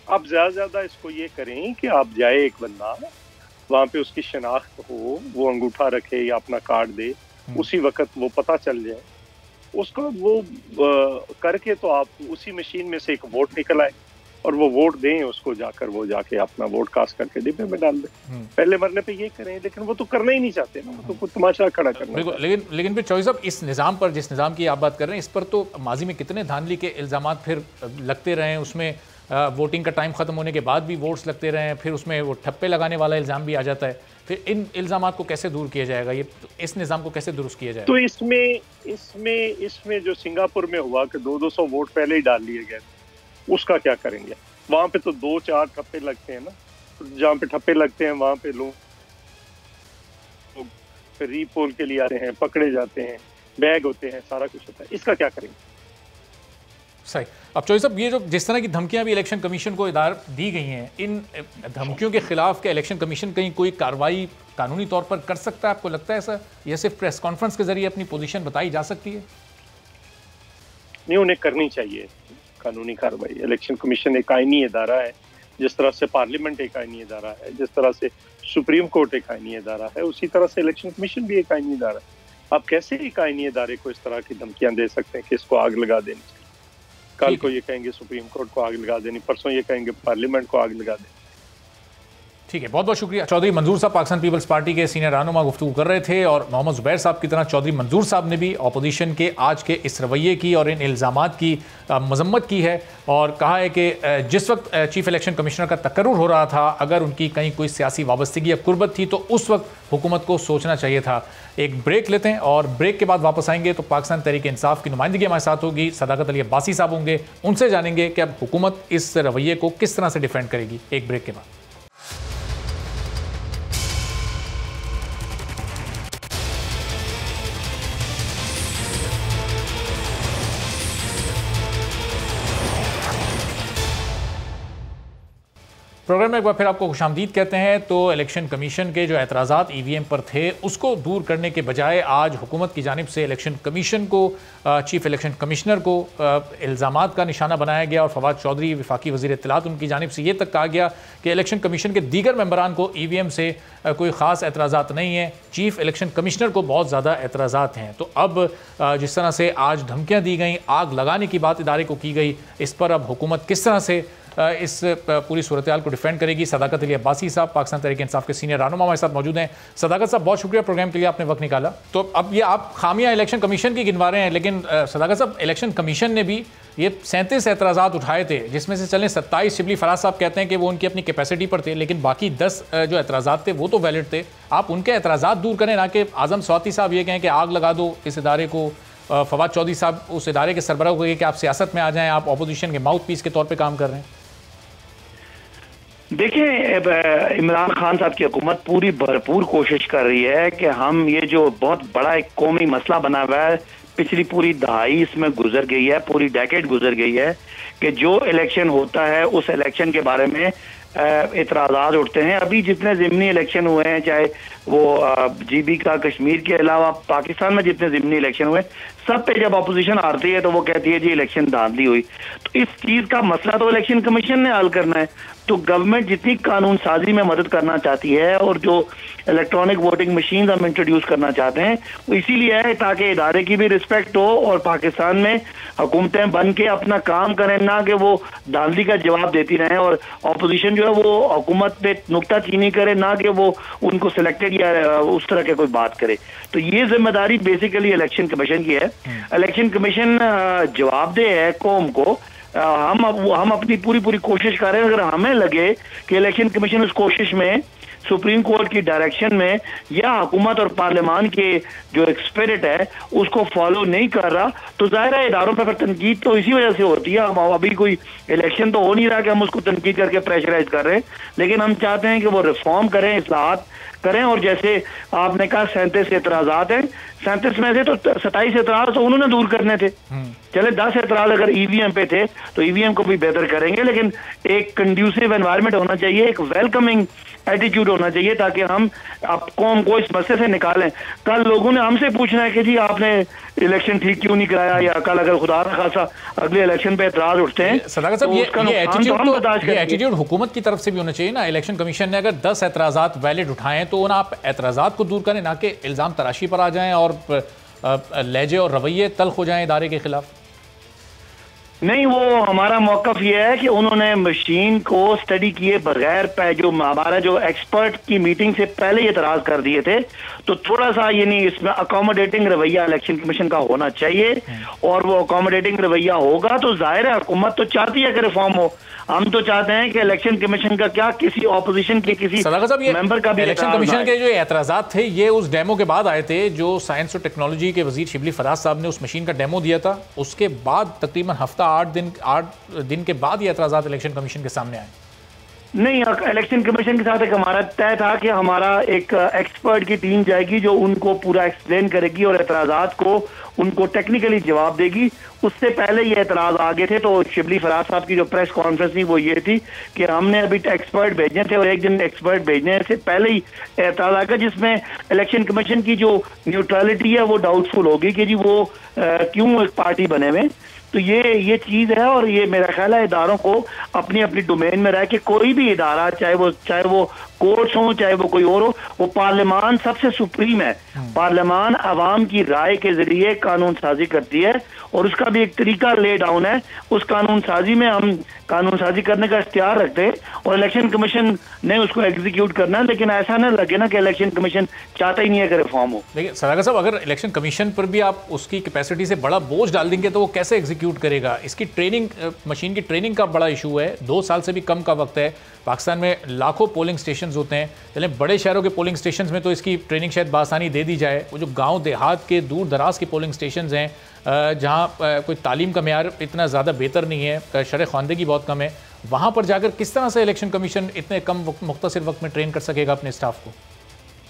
आप ज्यादा इसको ये करें कि आप जाए, एक बंदा वहाँ पे उसकी शनाख्त हो, वो अंगूठा रखे या अपना कार्ड दे, उसी वक्त वो पता चल जाए उसका, वो करके तो आप उसी मशीन में से एक वोट निकल आए और वो वोट दें उसको, जाकर वो जाके अपना वोट कास्ट करके डिब्बे में डाल दें। पहले मरने पे ये करें, लेकिन वो तो करना ही नहीं चाहते ना, वो तो कुछ तमाशा खड़ा करना।
लेकिन फिर चॉइस, अब इस निज़ाम पर, जिस निज़ाम की आप बात कर रहे हैं, इस पर तो माजी में कितने धांधली के इल्ज़ाम फिर लगते रहे। उसमें वोटिंग का टाइम ख़त्म होने के बाद भी वोट्स लगते रहे हैं, फिर उसमें वो ठप्पे लगाने वाला इल्ज़ाम भी आ जाता है। फिर इन इल्ज़ामात को कैसे दूर किया जाएगा? ये इस निज़ाम को कैसे दुरुस्त किया जाएगा?
तो इसमें जो सिंगापुर में हुआ कि 200 वोट पहले ही डाल लिए गए, उसका क्या करेंगे? वहाँ पे तो 2-4 ठप्पे लगते हैं ना, जहाँ पे ठप्पे लगते हैं वहाँ पे लोग रीपोल के लिए आते हैं, पकड़े जाते हैं, बैग होते हैं, सारा कुछ होता है। इसका क्या करेंगे?
सही। अब चॉइस साहब, ये जो जिस तरह की धमकियां भी इलेक्शन कमीशन को दी गई हैं, इन धमकियों के खिलाफ क्या इलेक्शन कमीशन कहीं कोई कार्रवाई कानूनी तौर पर कर सकता है? आपको लगता है ऐसा, या सिर्फ प्रेस कॉन्फ्रेंस के जरिए अपनी पोजीशन बताई जा सकती है?
नहीं, उन्हें करनी चाहिए कानूनी कार्रवाई। इलेक्शन कमीशन एक आईनी इदारा है, जिस तरह से पार्लियामेंट एक आईनी इदारा है, जिस तरह से सुप्रीम कोर्ट एक आईनी इदारा है, उसी तरह से इलेक्शन कमीशन भी एक आईनी इदारा है। आप कैसे एक आईनी इदारे को इस तरह की धमकियां दे सकते हैं कि इसको आग लगा देनी चाहिए? कल को ये कहेंगे सुप्रीम कोर्ट को आग लगा देनी, परसों ये कहेंगे पार्लियामेंट को आग लगा देनी।
ठीक है, बहुत बहुत शुक्रिया। चौधरी मंजूर साहब पाकिस्तान पीपल्स पार्टी के सीनियर रहनुमा गुफ्तगू कर रहे थे, और मोहम्मद जुबैर साहब की तरह चौधरी मंजूर साहब ने भी अपोजिशन के आज के इस रवैये की और इन इल्ज़ामात की मजम्मत की है, और कहा है कि जिस वक्त चीफ इलेक्शन कमिश्नर का तकर्रुर हो रहा था, अगर उनकी कहीं कोई सियासी वाबस्तगी या कुर्बत थी तो उस वक्त हुकूमत को सोचना चाहिए था। एक ब्रेक लेते हैं और ब्रेक के बाद वापस आएंगे तो पाकिस्तान तहरीक इंसाफ की नुमाइंदगी हमारे साथ होगी, सदाकत अली अब्बासी साहब होंगे, उनसे जानेंगे कि अब हुकूमत इस रवैये को किस तरह से डिफेंड करेगी। एक ब्रेक के बाद। प्रोग्राम में एक बार फिर आपको खुशामदीद कहते हैं। तो इलेक्शन कमीशन के जो एतराज़ात ईवीएम पर थे उसको दूर करने के बजाय आज हुकूमत की जानिब से इलेक्शन कमीशन को, चीफ इलेक्शन कमिश्नर को इल्ज़ामात का निशाना बनाया गया और फवाद चौधरी वफाकी वज़ीर इत्तलात उनकी जानिब से ये तक कहा गया कि इलेक्शन कमीशन के दीगर मेंबरान को ईवीएम से कोई ख़ास एतराज़ात नहीं है, चीफ इलेक्शन कमिश्नर को बहुत ज़्यादा एतराज़ात हैं। तो अब जिस तरह से आज धमकियाँ दी गई, आग लगाने की बात इदारे को की गई, इस पर अब हुकूमत किस तरह से इस पूरी सूरत हाल को डिफेंड करेगी। सदाकत अली अब्बासी साहब पाकिस्तान तहरीक इंसाफ के सीनियर रहनुमा हमारे साथ मौजूद हैं। सदाकत साहब, बहुत शुक्रिया प्रोग्राम के लिए, आपने वक्त निकाला। तो अब ये आप खामियां इलेक्शन कमीशन की गिनवा रहे हैं, लेकिन सदाकत साहब, इलेक्शन कमीशन ने भी ये 37 एतराज़ात उठाए थे, जिसमें से चलें 27 शिबली फराज साहब कहते हैं कि वो उनकी अपनी कैपेसिटी पर थे, लेकिन बाकी 10 जो एतराज़ात थे वो तो वैलिड थे। आप उनके एतराज़ात दूर करें, ना कि आज़म स्वाति साहब ये कहें कि आग लगा दो इस इदारे को। फवाद चौधरी साहब उस इदारे के सरबराह को कि आप सियासत में आ जाएं, आप अपोजिशन के माउथ पीस के तौर पर काम कर रहे हैं।
देखिए, इमरान खान साहब की हुकूमत पूरी भरपूर कोशिश कर रही है कि हम ये जो बहुत बड़ा एक कौमी मसला बना हुआ है, पिछली पूरी दहाई इसमें गुजर गई है, पूरी डेकेड गुजर गई है कि जो इलेक्शन होता है उस इलेक्शन के बारे में इतराज़ात उठते हैं। अभी जितने ज़िमनी इलेक्शन हुए हैं, चाहे वो जीबी का कश्मीर के अलावा पाकिस्तान में जितने ज़िमनी इलेक्शन हुए, सब पे जब अपोजिशन आती है तो वो कहती है जी इलेक्शन धांधली हुई। तो इस चीज़ का मसला तो इलेक्शन कमीशन ने हल करना है। तो गवर्नमेंट जितनी कानून साजी में मदद करना चाहती है और जो इलेक्ट्रॉनिक वोटिंग मशीन हम इंट्रोड्यूस करना चाहते हैं वो इसीलिए है ताकि इदारे की भी रिस्पेक्ट हो और पाकिस्तान में हुकूमतें बन के अपना काम करें, ना कि वो धांधली का जवाब देती रहें और अपोजिशन जो है वो हुकूमत पे नुक्ताचीनी करे, ना कि वो उनको सिलेक्टेड या उस तरह के कोई बात करे। तो ये जिम्मेदारी बेसिकली इलेक्शन कमीशन की है। इलेक्शन कमीशन जवाबदेह है कौम को। हम अपनी पूरी कोशिश कर रहे हैं। अगर हमें लगे कि इलेक्शन कमीशन उस कोशिश में सुप्रीम कोर्ट की डायरेक्शन में या हुकूमत और पार्लियामान के जो एक स्पिरिट है उसको फॉलो नहीं कर रहा, तो जाहिर है इदारों पर तनकीद तो इसी वजह से होती है। अभी कोई इलेक्शन तो हो नहीं रहा कि हम उसको तनकीद करके प्रेशराइज कर रहे हैं, लेकिन हम चाहते हैं कि वो रिफॉर्म करें, इस्लाहात करें। और जैसे आपने कहा 37 एतराज़ात हैं, 37 में से तो 27 एतराज़ तो उन्होंने दूर करने थे। चले 10 एतराज़ अगर ईवीएम पे थे तो ईवीएम को भी बेहतर करेंगे, लेकिन एक कंड्यूसिव एनवायरनमेंट होना चाहिए, एक वेलकमिंग एटीट्यूड होना चाहिए ताकि हम कौम को इस मसले से निकालें। कल लोगों ने हमसे पूछना है कि जी आपने इलेक्शन ठीक क्यों नहीं कराया, या कल अगर खुदा न खासा अगले इलेक्शन पे एतराज उठते हैं
सदाकत साहब, ये एटीट्यूड हुकूमत की तरफ से भी होना चाहिए ना। इलेक्शन कमीशन ने अगर 10 एतराज़ात वैलिड उठाएं तो उन्हें आप एतराज़ात को दूर करें, ना कि इल्ज़ाम तराशी पर आ जाएं और लहजे और रवैये तल्ख हो जाएं इदारे के खिलाफ।
नहीं, वो हमारा मौक़िफ़ ये है कि उन्होंने मशीन को स्टडी किए बगैर जो हमारा जो एक्सपर्ट की मीटिंग से पहले एतराज़ कर दिए थे। तो थोड़ा सा यानी इसमें अकोमोडेटिंग रवैया इलेक्शन कमीशन का होना चाहिए, और वो अकोमोडेटिंग रवैया होगा तो जाहिर है हुकूमत तो चाहती है कि रिफॉर्म हो। हम तो चाहते हैं कि इलेक्शन कमीशन का क्या किसी ऑपोजिशन के किसी मेंबर का भी
इलेक्शन कमीशन के जो एतराज़ात थे ये उस डेमो के बाद आए थे जो साइंस और टेक्नोलॉजी के वजीर शिबली फराज साहब ने उस मशीन का डेमो दिया था। उसके बाद तकरीबन हफ्ता 8 दिन के बाद ये एतराज़ात इलेक्शन कमीशन के सामने आए।
नहीं, इलेक्शन कमीशन के साथ एक हमारा तय था कि हमारा एक एक्सपर्ट की टीम जाएगी जो उनको पूरा एक्सप्लेन करेगी और एतराज़ात को उनको टेक्निकली जवाब देगी। उससे पहले ये एतराज़ आ गए थे, तो शिबली फराज साहब की जो प्रेस कॉन्फ्रेंस थी वो ये थी कि हमने अभी एक्सपर्ट भेजने थे और एक दिन एक्सपर्ट भेजने से पहले ही एतराज़ आ गया, जिसमें इलेक्शन कमीशन की जो न्यूट्रलिटी है वो डाउटफुल होगी कि जी वो क्यों एक पार्टी बने हुए। तो ये चीज़ है, और ये मेरा ख्याल है इदारों को अपनी अपनी डोमेन में रह के कोई भी इदारा, चाहे वो कोर्ट्स हों चाहे वो कोई और हो, वो पार्लियामान सबसे सुप्रीम है। पार्लियामान अवाम की राय के जरिए कानून साजी करती है और उसका भी एक तरीका ले डाउन है। उस कानून साजी में हम कानून साजी करने का इख्तियार रखते हैं और इलेक्शन कमीशन ने उसको एग्जीक्यूट करना है, लेकिन ऐसा ना लगे ना कि इलेक्शन कमीशन चाहता ही नहीं है कि रिफॉर्म हो।
देखिए सदाकत साहब, अगर इलेक्शन कमीशन पर भी आप उसकी कैपेसिटी से बड़ा बोझ डाल देंगे तो वो कैसे एग्जीक्यूट करेगा? इसकी ट्रेनिंग, मशीन की ट्रेनिंग का बड़ा इशू है। 2 साल से भी कम का वक्त है। पाकिस्तान में लाखों पोलिंग स्टेशन होते हैं, चले बड़े शहरों के पोलिंग स्टेशन में तो इसकी ट्रेनिंग शायद बासानी दे दी जाए। वो जो गाँव देहात के दूर दराज के पोलिंग स्टेशन हैं जहाँ कोई तालीम का मेयार इतना ज़्यादा बेहतर नहीं है, शरह ख़वानदगी बहुत कम है, वहाँ पर जाकर किस तरह से इलेक्शन कमीशन इतने कम मुख्तसर वक्त में ट्रेन कर सकेगा अपने स्टाफ को?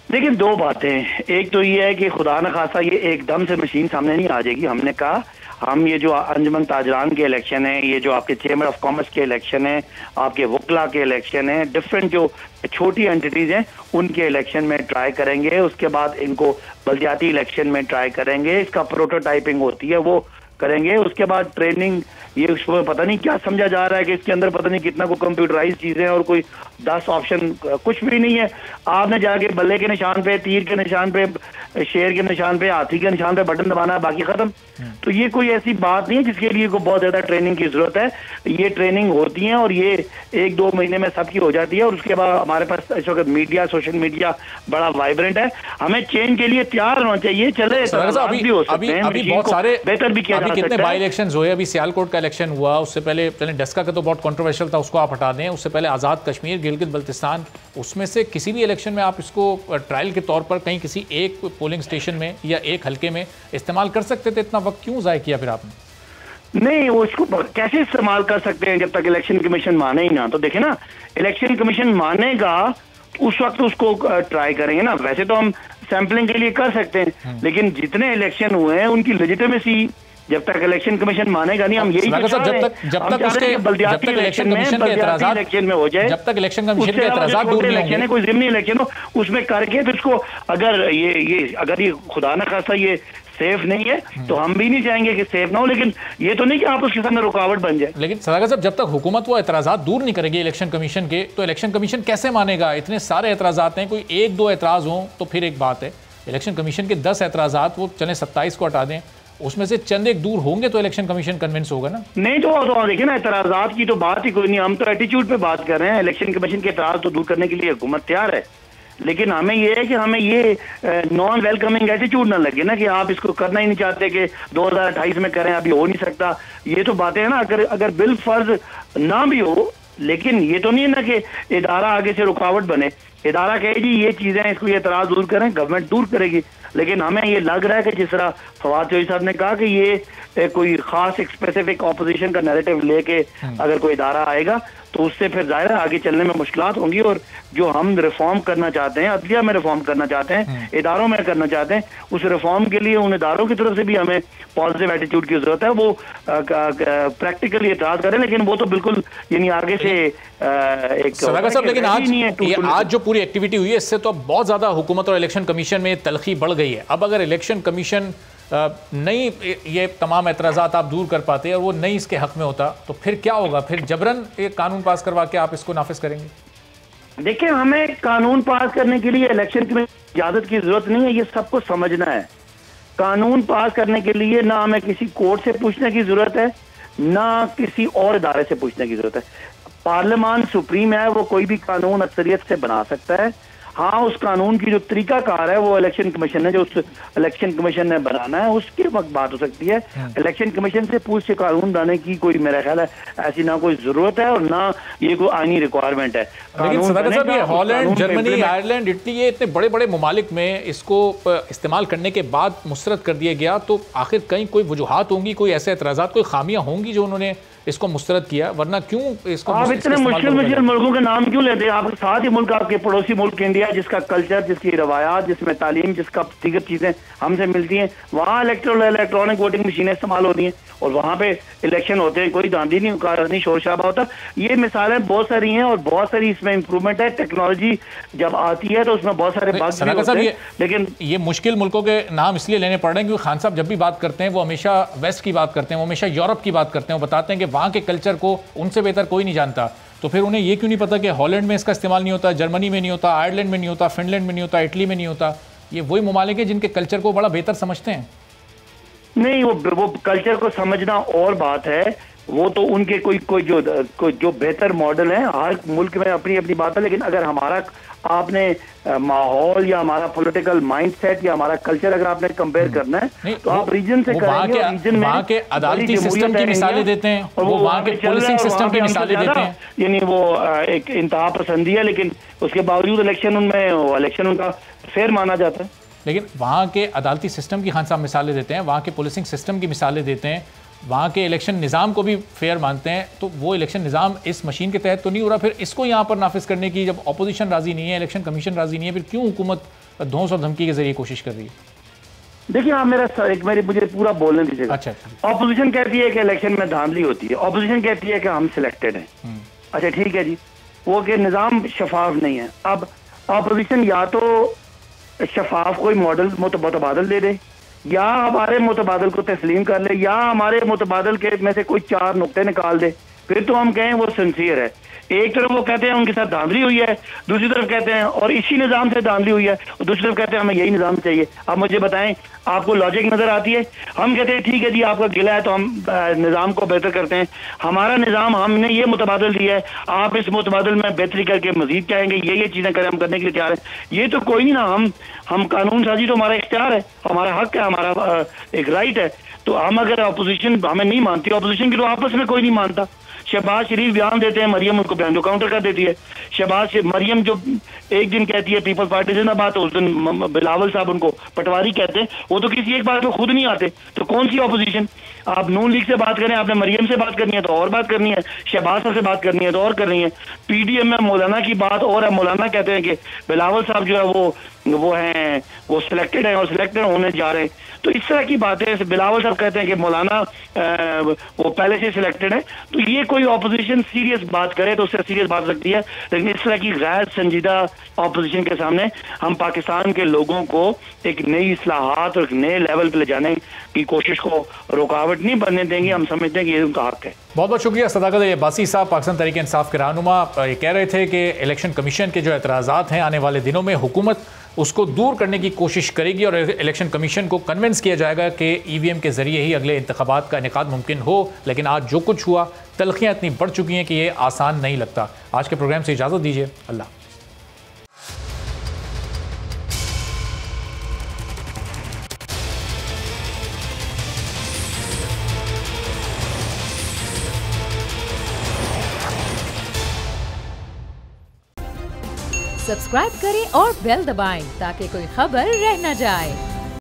लेकिन 2 बातें, एक तो ये है कि खुदा न खासा ये एकदम से मशीन सामने नहीं आ जाएगी। हमने कहा हम ये जो अंजुमन ताजरान के इलेक्शन है, ये जो आपके चेंबर ऑफ कॉमर्स के इलेक्शन है, आपके वकला के इलेक्शन है, डिफरेंट जो छोटी एंटिटीज हैं उनके इलेक्शन में ट्राई करेंगे। उसके बाद इनको बल्दियाती इलेक्शन में ट्राई करेंगे, इसका प्रोटोटाइपिंग होती है वो करेंगे। उसके बाद ट्रेनिंग, ये उसमें पता नहीं क्या समझा जा रहा है कि इसके अंदर पता नहीं कितना को कंप्यूटराइज चीजें और कोई 10 ऑप्शन कुछ भी नहीं है। आपने जाके बल्ले के निशान पे, तीर के निशान पे, शेर के निशान पे, हाथी के निशान पे बटन दबाना है, बाकी खत्म। तो ये कोई ऐसी बात नहीं है जिसके लिए को बहुत ज्यादा ट्रेनिंग की जरूरत है। ये ट्रेनिंग होती है और ये 1-2 महीने में सबकी हो जाती है। और उसके बाद हमारे पास इस वक्त मीडिया, सोशल मीडिया बड़ा वाइब्रेंट है। हमें चेंज के लिए तैयार होना चाहिए। चले
अभी बहुत सारे
बेहतर भी किया जा सकता है।
कितने बाई इलेक्शन हुए, अभी सियालकोट का इलेक्शन हुआ, उससे पहले डस्का का तो बहुत कंट्रोवर्शियल था, उसको आप हटा दें। उससे पहले आज़ाद कश्मीर, गिलगित बल्तिस्तान, उसमें से किसी भी इलेक्शन में आप इसको ट्रायल के तौर पर कहीं किसी एक पोलिंग स्टेशन में या एक हल्के में इस्तेमाल कर सकते थे। इतना वक्त क्यों ज़ाया किया फिर आपने?
नहीं, वो इसको कैसे इस्तेमाल कर सकते हैं जब तक इलेक्शन कमीशन माने ही ना। तो देखे ना, इलेक्शन कमीशन मानेगा उस वक्त उसको ट्राई करेंगे ना। वैसे तो हम सैंपलिंग के लिए कर सकते हैं, लेकिन जितने इलेक्शन हुए हैं उनकी लेजिटिमेसी जब तक इलेक्शन कमीशन मानेगा नहीं, हम यही
जब तक उसके
बल्दियाती इलेक्शन में हो जाए,
जब तक इलेक्शन कमीशन के एतराज़ात दूर नहीं होंगे,
कोई ज़िमनी इलेक्शन हो उसमें करके फिर उसको अगर ये खुदा न खासा ये सेफ नहीं है तो हम भी नहीं चाहेंगे कि सेफ ना हो, लेकिन ये तो नहीं कि आप उसके सामने रुकावट बन जाए।
लेकिन सदाकत साहब, जब तक हुकूमत वो एतराज़ात दूर नहीं करेगी इलेक्शन कमीशन के, तो इलेक्शन कमीशन कैसे मानेगा? इतने सारे एतराज़ात हैं, कोई 1-2 एतराज़ हों तो फिर एक बात है। इलेक्शन कमीशन के 10 एतराज़ात, वो चले 27 को हटा दें, उसमें से चंद एक दूर होंगे तो इलेक्शन कमीशन कन्विंस होगा ना।
नहीं तो देखिए ना, एतराज़ात की तो बात ही कोई नहीं, हम तो एटीट्यूड पे बात कर रहे हैं। इलेक्शन कमीशन के एतराज़ तो दूर करने के लिए हुकूमत तैयार है, लेकिन हमें ये है कि हमें ये नॉन वेलकमिंग एटीट्यूड ना लगे ना कि आप इसको करना ही नहीं चाहते कि 2028 में करें, अभी हो नहीं सकता। ये तो बातें हैं ना, अगर बिल फर्ज ना भी हो, लेकिन ये तो नहीं है ना कि इदारा आगे से रुकावट बने। इदारा कहे जी ये चीजें, इसको ये एतराज़ दूर करें, गवर्नमेंट दूर करेगी। लेकिन हमें ये लग रहा है कि जिस तरह फवाद चौधरी साहब ने कहा कि ये कोई खास एक स्पेसिफिक ऑपोजिशन का नैरेटिव लेके अगर कोई इदारा आएगा तो उससे फिर जाहिर है आगे चलने में मुश्किलात होंगी। और जो हम रिफॉर्म करना चाहते हैं, अदलिया में रिफॉर्म करना चाहते हैं, इदारों में करना चाहते हैं, उस रिफॉर्म के लिए उन इदारों की तरफ से भी हमें पॉजिटिव एटीट्यूड की जरूरत है। वो प्रैक्टिकली एतराज करें, लेकिन वो तो बिल्कुल यानी आगे से एक
साहब, लेकिन आज जो पूरी एक्टिविटी हुई है इससे तो अब बहुत ज्यादा हुकूमत और इलेक्शन कमीशन में तलखी बढ़ गई है। अब अगर इलेक्शन कमीशन नहीं ये तमाम एतराज़ात आप दूर कर पाते और वो नहीं इसके हक में होता तो फिर क्या होगा? फिर जबरन एक कानून पास करवा के आप इसको नाफिज करेंगे?
देखिए, हमें कानून पास करने के लिए इलेक्शन की इजाजत की जरूरत नहीं है, ये सबको समझना है। कानून पास करने के लिए ना हमें किसी कोर्ट से पूछने की जरूरत है, ना किसी और इदारे से पूछने की जरूरत है। पार्लियामान सुप्रीम है, वो कोई भी कानून अक्सरियत से बना सकता है। हाँ, उस कानून की जो तरीकाकार है वो इलेक्शन कमीशन ने, जो उस इलेक्शन कमीशन ने बनाना है उसके वक्त बात हो सकती है। इलेक्शन कमीशन से पूछ के कानून बनाने की कोई मेरा ख्याल है ऐसी ना कोई जरूरत है और ना ये कोई आईनी रिक्वायरमेंट है।
लेकिन सदाकत साहब, ये हॉलैंड, जर्मनी, आयरलैंड, इटली, ये इतने बड़े बड़े ममालिक में इसको इस्तेमाल करने के बाद मुस्तरद कर दिया गया, तो आखिर कहीं कोई वजूहात होंगी, कोई ऐसे एतराज़ात, कोई खामियां होंगी जो उन्होंने इसको मुस्तरद किया, वरना क्यों इसको
आप इतने मुश्किल मुल्कों के नाम क्यों लेते हैं? आप साथ ही मुल्क, आपके पड़ोसी मुल्क इंडिया, जिसका कल्चर, जिसकी रवायात, जिसमें तालीम, जिसका दीगर चीजें हमसे मिलती हैं, वहाँ इलेक्ट्रॉनिक वोटिंग मशीनें इस्तेमाल होती हैं और वहाँ पे इलेक्शन होते हैं, कोई धांधी नहीं शोर शराबा होता। ये मिसालें बहुत सारी हैं और बहुत सारी इसमें इंप्रूवमेंट है। टेक्नोलॉजी जब आती है तो उसमें बहुत सारे बग्स भी होते हैं। लेकिन
ये मुश्किल मुल्कों के नाम इसलिए लेने पड़ रहे हैं क्योंकि खान साहब जब भी बात करते हैं वो हमेशा वेस्ट की बात करते हैं, वो हमेशा यूरोप की बात करते हैं, वो बताते हैं कि वहाँ के कल्चर को उनसे बेहतर कोई नहीं जानता। तो फिर उन्हें ये क्यों नहीं पता कि हॉलैंड में इसका इस्तेमाल नहीं होता, जर्मनी में नहीं होता, आयरलैंड में नहीं होता, फिनलैंड में नहीं होता, इटली में नहीं होता? ये वही ममालिक हैं जिनके कल्चर को बड़ा बेहतर समझते हैं।
नहीं, वो कल्चर को समझना और बात है, वो तो उनके कोई जो बेहतर मॉडल है। हर मुल्क में अपनी अपनी बात है, लेकिन अगर हमारा आपने माहौल या हमारा पॉलिटिकल माइंडसेट या हमारा कल्चर अगर आपने कंपेयर करना है तो आप रीजन से करेंगे। रीजन में
वहाँ के अदालती सिस्टम की मिसालें देते हैं, वो वहाँ के पुलिसिंग सिस्टम की मिसालें देते हैं,
यानी वो एक इंतहा पसंदी है, लेकिन उसके बावजूद इलेक्शन उनका फेयर माना जाता है।
लेकिन वहाँ के अदालती सिस्टम की खान साहब मिसालें देते हैं, वहाँ के पुलिसिंग सिस्टम की मिसालें देते हैं, वहाँ के इलेक्शन निज़ाम को भी फेयर मानते हैं। तो वो इलेक्शन निज़ाम इस मशीन के तहत तो नहीं हो रहा, फिर इसको यहाँ पर नाफिज करने की जब अपोजिशन राज़ी नहीं है, इलेक्शन कमीशन राज़ी नहीं है, फिर क्यों हुकूमत धौंस और धमकी के जरिए कोशिश कर रही है?
देखिए आप मुझे पूरा बोलने दीजिएगा।
अच्छा।
ऑपोजिशन कहती है कि इलेक्शन में धांधली होती है, ऑपोजिशन कहती है कि हम सिलेक्टेड हैं। अच्छा ठीक है जी, वो कि निज़ाम शफाफ नहीं है। अब ऑपोजिशन या तो शफाफ कोई मॉडल मुतबादल दे दे, या हमारे मुतबादल को तस्लीम कर ले, या हमारे मुतबादल के में से कोई 4 नुक्ते निकाल दे, फिर तो हम कहें वो सिंसियर है। एक तरफ वो कहते हैं उनके साथ धांधली हुई है, दूसरी तरफ कहते हैं और इसी निज़ाम से धांधली हुई है, और दूसरी तरफ कहते हैं हमें यही निज़ाम चाहिए। अब मुझे बताएं, आपको लॉजिक नजर आती है? हम कहते हैं ठीक है जी आपका गिला है तो हम निज़ाम को बेहतर करते हैं, हमारा निज़ाम हमने ये मुतबादल दिया है, आप इस मुतबादल में बेहतरी करके मजीद कहेंगे ये चीज़ें करें, हम करने के लिए तैयार हैं। ये तो कोई नहीं ना, हम कानून साजी तो हमारा इख्तियार है, हमारा हक है, हमारा एक राइट है। तो हम अगर अपोजिशन हमें नहीं मानती, अपोजिशन की तो आपस में कोई नहीं मानता। शहबाज शरीफ बयान देते हैं, मरियम उनको बयान को काउंटर कर देती है। मरियम जो एक दिन कहती है पीपल्स पार्टी जिंदाबाद, उस दिन बिलावल साहब उनको पटवारी कहते हैं। वो तो किसी एक बात में खुद नहीं आते, तो कौन सी ऑपोजिशन? आप नून लीग से बात करें, आपने मरियम से बात करनी है तो और बात करनी है, शहबाज साहब से बात करनी है तो और करनी है। पीडीएम में मौलाना की बात और है, मौलाना कहते हैं कि बिलावल साहब जो है वो सिलेक्टेड है और सिलेक्टेड होने जा रहे हैं। तो इस तरह की बातें, बिलावल साहब कहते हैं कि मौलाना वो पहले से सिलेक्टेड है। तो ये कोई ऑपोजिशन सीरियस बात करे तो उससे सीरियस बात लगती है, लेकिन इस तरह की गैर संजीदा ऑपोजिशन के सामने हम पाकिस्तान के लोगों को एक नई इस्लाहात और एक नए लेवल पे ले जाने की कोशिश को रुकावट नहीं बनने देंगे। हम समझते हैं कि ये उनका हक है।
बहुत बहुत शुक्रिया सदाकत अब्बासी साहब, पाकिस्तान तहरीक इंसाफ के रहनुमा। ये कह रहे थे कि इलेक्शन कमीशन के जो एतराज़ात हैं आने वाले दिनों में हुकूमत उसको दूर करने की कोशिश करेगी और इलेक्शन कमीशन को कन्विंस किया जाएगा कि ईवीएम के जरिए ही अगले इंतखाबात का इनेकाद मुमकिन हो। लेकिन आज जो कुछ हुआ, तलखियाँ इतनी बढ़ चुकी हैं कि ये आसान नहीं लगता। आज के प्रोग्राम से इजाज़त दीजिए, अल्लाह।
सब्सक्राइब करें और बेल दबाएं ताकि कोई खबर रह न जाए।